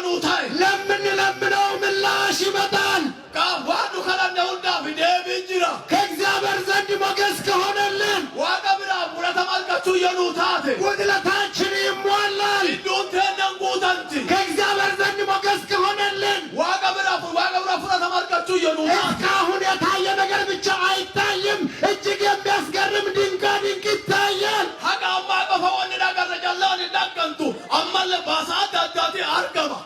yonutai ለምንለምነው ምላሽ ይመጣል። wanu kalanne hundaaf deebiin jira. ከእግዚአብሔር ዘንድ ሞገስ ከሆነልን Waaqa biraa fudhatama argachuu yoonuu taate ጉድለታችን ይሟላል። iddoon teennan guutanti. ከእግዚአብሔር ዘንድ ሞገስ ከሆነልን Waaqa biraa fudhatama argachuu yoonuu taate እስካሁን የታየ ነገር ብቻ አይታይም፣ እጅግ የሚያስገርም ድንቅ ድንቅ ይታያል። haqa ammaa qofa wanni dhagarra jallaan hin dhaggantu ammallee baasaa adda addaati argama.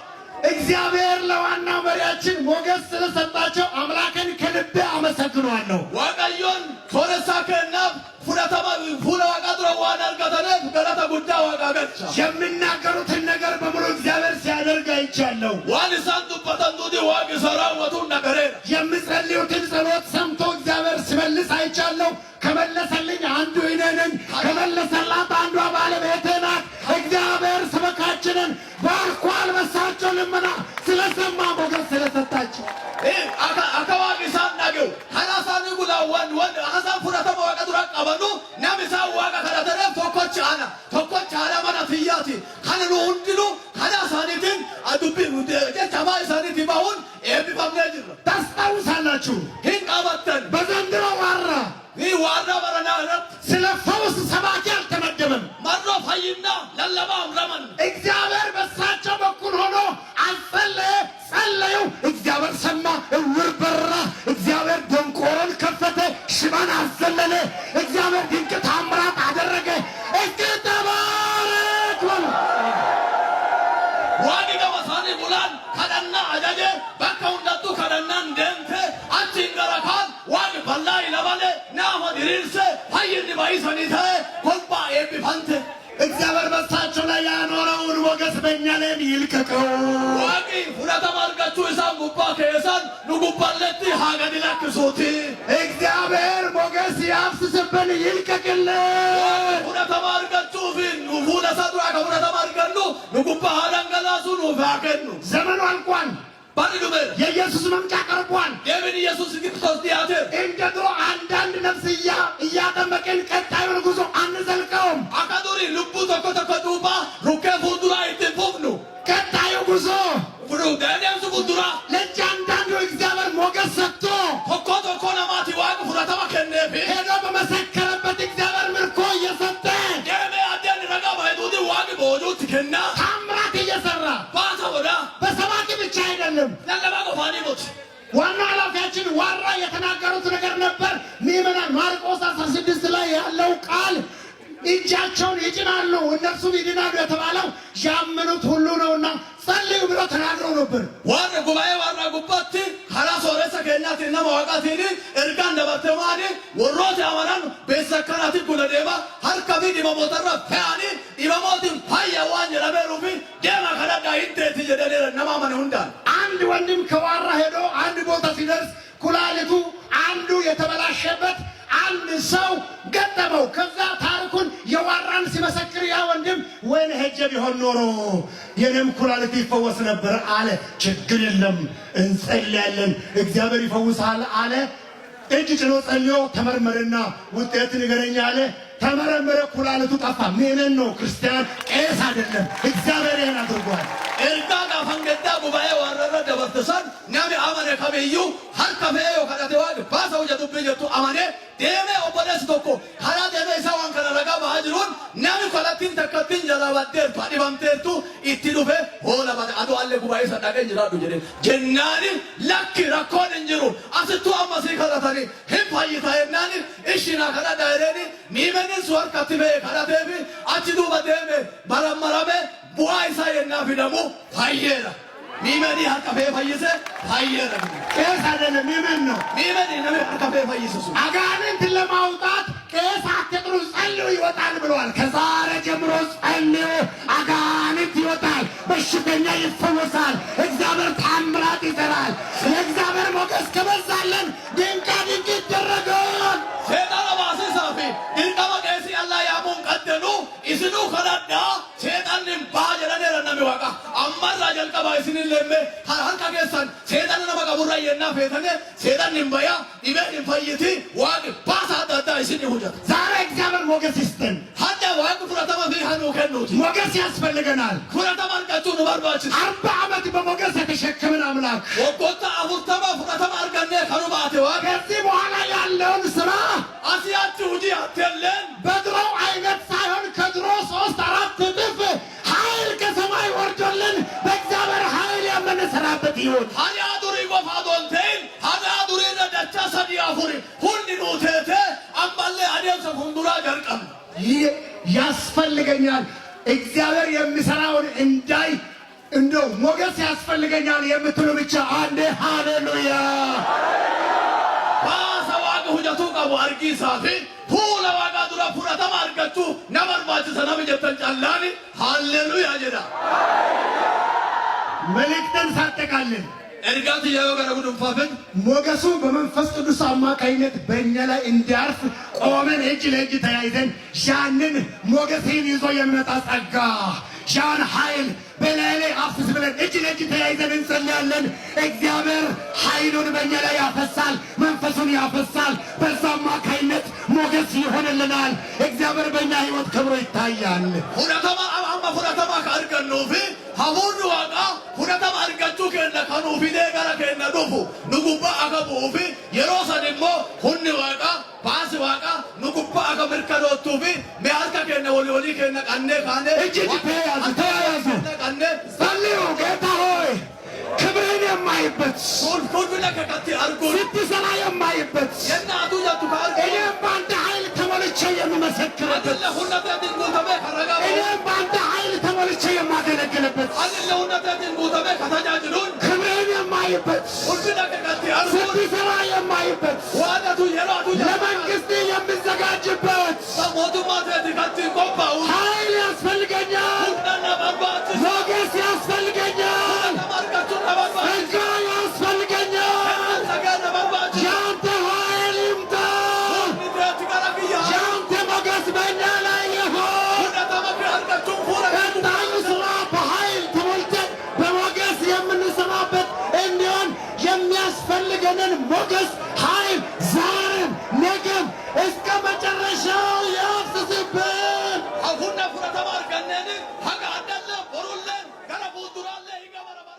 እግዚአብሔር ለዋናው መሪያችን ሞገስ ስለሰጣቸው አምላክን ከልቤ አመሰግናለሁ። Waaqayyoon sooressaa kennaaf fudhatama fuula Waaqaa dura waan argataniif galata guddaa Waaqaa galcha. የሚናገሩትን ነገር በሙሉ እግዚአብሔር ሲያደርግ አይቻለሁ። Waan isaan dubbatan duuti Waaqi isa raawwatuun nagareera. የምጸልዩትን ጸሎት ሰምቶ እግዚአብሔር ሲመልስ አይቻለሁ። ከመለሰልኝ አንዱ እኔ ነኝ። ከመለሰላት አንዷ ባለቤቴ ናት። እግዚአብሔር ስበካችንን ባርኳል። በሳቸው ልመና ስለሰማ ሞገስ ስለሰጣቸው Akka Waaqi isaan dhaga'u kana isaanii gulaawwan akka fudhatama Waaqa dura qabanu namni isaan Waaqa kadhataniif tokkochi haala mana tiyyaati. Kana nu hundinuu kana isaaniitiin dubbii jechamaa isaaniitii bahuun eebbifamnee jirra. ታስታውሳላችሁ Hin qabattan በዘንድሮ ዋራ warra baranaa irratti ስለ ፈውስ ሰባኪ አልተመደበም። marroo fayyinaa lallabaam raman. እግዚአብሔር በሳቸው በኩል ሆኖ አጸለየ፣ ጸለዩ። እግዚአብሔር ሰማ፣ እውር በራ። እግዚአብሔር ደንቆሮን ከፈተ፣ ሽባን አዘለለ። እግዚአብሔር ድንቅ ታምራት አደረገ። እስኪ ተባረክ በሉ። Waaqi gama isaanii bulaan kadhannaa ajaje bakka hundattuu kadhannaan deemte achiin gara kaan Waaqi bal'aa ilabale nama diriirse fayyinni baay'isanii ta'e kolbaa eebbifante. እግዚአብሔር በሳቸው ላይ ያኖረውን ሞገስ በእኛ ላይ ይልቀቀው። Waaqi fudhatama argachuu isaan gubbaa keessan nu gubbaalletti haa gadi lakkisuuti. እግዚአብሔር ሞገስ ያፍስስብን፣ ይልቀቅልን። Fudhatama argachuufi nu fuula isaa duraa akka fudhatama argannu nu gubbaa haa dhangalaasu nuuf haa kennu. ዘመኑ አልቋል። Barri dhumeera. የኢየሱስ መምጫ ቀርቧል። Deebiin Yesuus Kiristoos dhiyaateera. እንደ ድሮ አንዳንድ ነፍስ እያጠመቅን ቀጣዩን ጉዞ አንዘልቀውም። Akka durii lubbuu tokko duubaa rukkee fuulduraa ittiin fufnu. ቀጣዩ ጉዞ Deemsu fuulduraa ለእያንዳንዱ እግዚአብሔር ሞገስ ሰጥቶ tokko namaati Waaqi fudhatama kenneefi ሄዶ በመሰከረበት እግዚአብሔር ምርኮ እየሰጠ deemee addeen ragaa baay'atuuti Waaqi boojuutti kennaa ታምራት እየሰራ baasa godhaa በሰባኪ ብቻ አይደለም። lallabaa qofaanii moti. ዋና ኃላፊያችን ዋራ የተናገሩት ነገር ነበር። ምዕመናን ማርቆስ 16 ላይ ያለው ቃል እጃቸውን ይጭናሉ እነርሱም ይድናሉ የተባለው ያመኑት ሁሉ ነውና ጸልዩ ብሎ ተናግረው ነበር። Warra gubaa'ee warra gubbaatti karaa sooressa keenyaatiin nama Waaqaatiin ergaan dabartemaani warrooti amanan beessa akkanaatiin gula deema harka fi dhibamootarra fe'anii dhibamootiin fayya waan jedhameeruufi deema kadhadhaa hin teetti jedhaniira nama amane hundaan. አንድ ወንድም ከዋራ ሄዶ አንድ ቦታ ሲደርስ ኩላሊቱ አንዱ የተበላሸበት አንድ ሰው ገጠመው። ከዛ ታሪኩን የዋራን ሲመሰክር ያ ወንድም ወይኔ ሄጄ ቢሆን ኖሮ የኔም ኩላሊት ይፈወስ ነበር አለ። ችግር የለም እንጸልያለን፣ እግዚአብሔር ይፈውሳል አለ። እጅ ጭኖ ጸልዮ ተመርመረና ውጤት ንገረኝ አለ። ተመረመረ፣ ኩላሊቱ ጠፋ። ምንን ነው? ክርስቲያን ቄስ አይደለም። እግዚአብሔር ይህን አድርጓል። Ergaa gaafan gaddaa gubaa'ee warra dabartisan namni amane kamiyyuu harka fe'ee yoo kadhate Waaqi baasa hojja dubbii jettu amanee deemee obboleessi tokko karaa deemee isaa waan kana ragaa ba'aa jiruun namni kadhattiin takkattiin jalaa baddeertu adhibamteertu itti dhufe hoola bade aduu allee gubaa'ee isa dhaqee jiraadhu jedhee jennaani lakki rakkoon hin jiru asittuu ammasii kadhatanii hin fayyita jennaani ishinaa kadhadha jedheeni miimennin su harkatti fe'ee kadhateefi achi duuba deemee marammaramee bu'aa isaa yennaa fidamu fayyeera. Miimanii harka fe'ee fayyise fayyeera. ቄስ አይደለም፣ ምዕመን ነው። Miimanii namni harka fe'ee fayyise sun. አጋንንትን ለማውጣት ቄስ አትጥሩ ጸልዩ ይወጣል ብለዋል። ከዛሬ ጀምሮ ጸልዩ፣ አጋንንት ይወጣል፣ በሽተኛ ይፈወሳል፣ እግዚአብሔር ታምራት ይሰራል። የእግዚአብሔር ሞገስ ከበዛለን ድንቃ ድንቅ ይደረጋል። Seexana baasisaa fi dirqama qeesii allaa yaamuun qaddenu isinuu kadhadhaa seexanni hin baha jedhaneera namni Waaqa. Ammarraa jalqabaa isinillee illee harka keessan seexanni nama qaburra yennaa feetane seexanni hin bayaa dhibeen hin fayyiti Waaqi baasa adda addaa isinii hojjeta. ዛሬ እግዚአብሔር ሞገስ ይስጠን። Hadda ዋቅ ፍረተማ ቢሃኑ ከኑት ሞገስ ያስፈልገናል። ፍረተማ አርጋቹ ንባርባች 40 ዓመት በሞገስ የተሸከምን አምላክ ወቆታ አሁርተማ ፍረተማ አርጋኔ ከኑባቴ ዋቅ ከዚህ በኋላ ያለውን ስራ አሲያቹ ሁጂ አትየለን በድሮው አይነት ሳይሆን ከድሮ 3-4 እጥፍ ኃይል ከሰማይ ወርዶልን በእግዚአብሔር ኃይል የምንሰራበት ይሁን። ሀያ ዱሪ ጎፋዶልቴን ሀያ ዱሪ ረዳቻ ሰዲያፉሪ ሁሉ ኑቴቴ አምባሌ አደም ሰፉንዱራ ገርቀም ያስፈልገኛል። እግዚአብሔር የሚሰራውን እንዳይ እንደው ሞገስ ያስፈልገኛል የምትሉ ብቻ አንዴ ሃሌሉያ። ባሰዋቀ ሁጀቱ ቀቡ አርጊ ሳፊ ሁለ ዋጋ ዱራ ፍረተማ አርጋቹ ነመርባች ሰናም ጀተን ጫላኒ ሃሌሉያ ጀዳ መልእክትን ሳጠቃልን እርጋት የወገረ ጉድፋፈን ሞገሱ በመንፈስ ቅዱስ አማካይነት በእኛ ላይ እንዲያርፍ ቆመን እጅ ለእጅ ተያይዘን ያንን ሞገስን ይዞ የሚመጣ ጸጋ ያን ኃይል በላይ ላይ አፍስ ብለን እጅ ለእጅ ተያይዘን እንጸልያለን። እግዚአብሔር ኃይሉን በእኛ ላይ ያፈሳል፣ መንፈሱን ያፈሳል። በዛ አማካይነት ሞገስ ይሆንልናል። እግዚአብሔር በእኛ ሕይወት ክብሮ ይታያል። ሁነተማ አማማ ሁነተማ ካርገኑፊ ሀሙኑ ዋቃ ሁነተማ አርጋቹ ከነ ከኑፊ ደገራ ከነ ዱፉ ንጉባ አከቡፊ የሮሰንሞ ሁኒ ዋቃ ባስ ዋቃ ንጉባ አከምርከዶቱፊ ሚያልካ ከነ ወሊ ከነ ቀነ ካነ እጅ ተያያዙ ጸልዩ። ጌታ ሆይ ክብርን የማይበት ሁልኩልነ ከከቲ አርጉ ስትሰራ የማይበት የናቱ ያቱ ካርጉ እኔም በአንተ ኃይል ተሞልቼ የምመሰክርበት አለ ሁነተን ጉተመ ከረጋ እኔም በአንተ ኃይል ተሞልቼ የማገለግልበት አለ ሁነተን ጉተመ ከተጃጅሉን ክብርን የማይበት ሁልኩልነ ከከቲ አርጉ ስትሰራ የማይበት ዋዳቱ የራቱ ለመንግስት የምዘጋጅበት ሞቱማ ከቲ ቆባው ኃይል ያስፈልገኛል። ሁነና ባባች ሞገስ ያስፈልገኛል። ተማርካቹ ተባባ ጸጋ ያስፈልገኛል። ሰጋነ ባባች ያንተ ኃይል ይምጣ። ንደት ጋራግያ ያንተ ሞገስ በእኛ ላይ ይሁን። ሁነተማ ከአርጋቹ ፉረ ቀጣዩ ስራ በኃይል ተሞልተን በሞገስ የምንሰራበት እንዲሆን የሚያስፈልገንን ሞገስ ኃይል ዛሬም ነገም እስከ መጨረሻው ያፍስስብን። አሁን ፍረተማ አርገነን ሀጋ አዳለ ቦሩለን ገረቡ ዱራለ ይገበረባ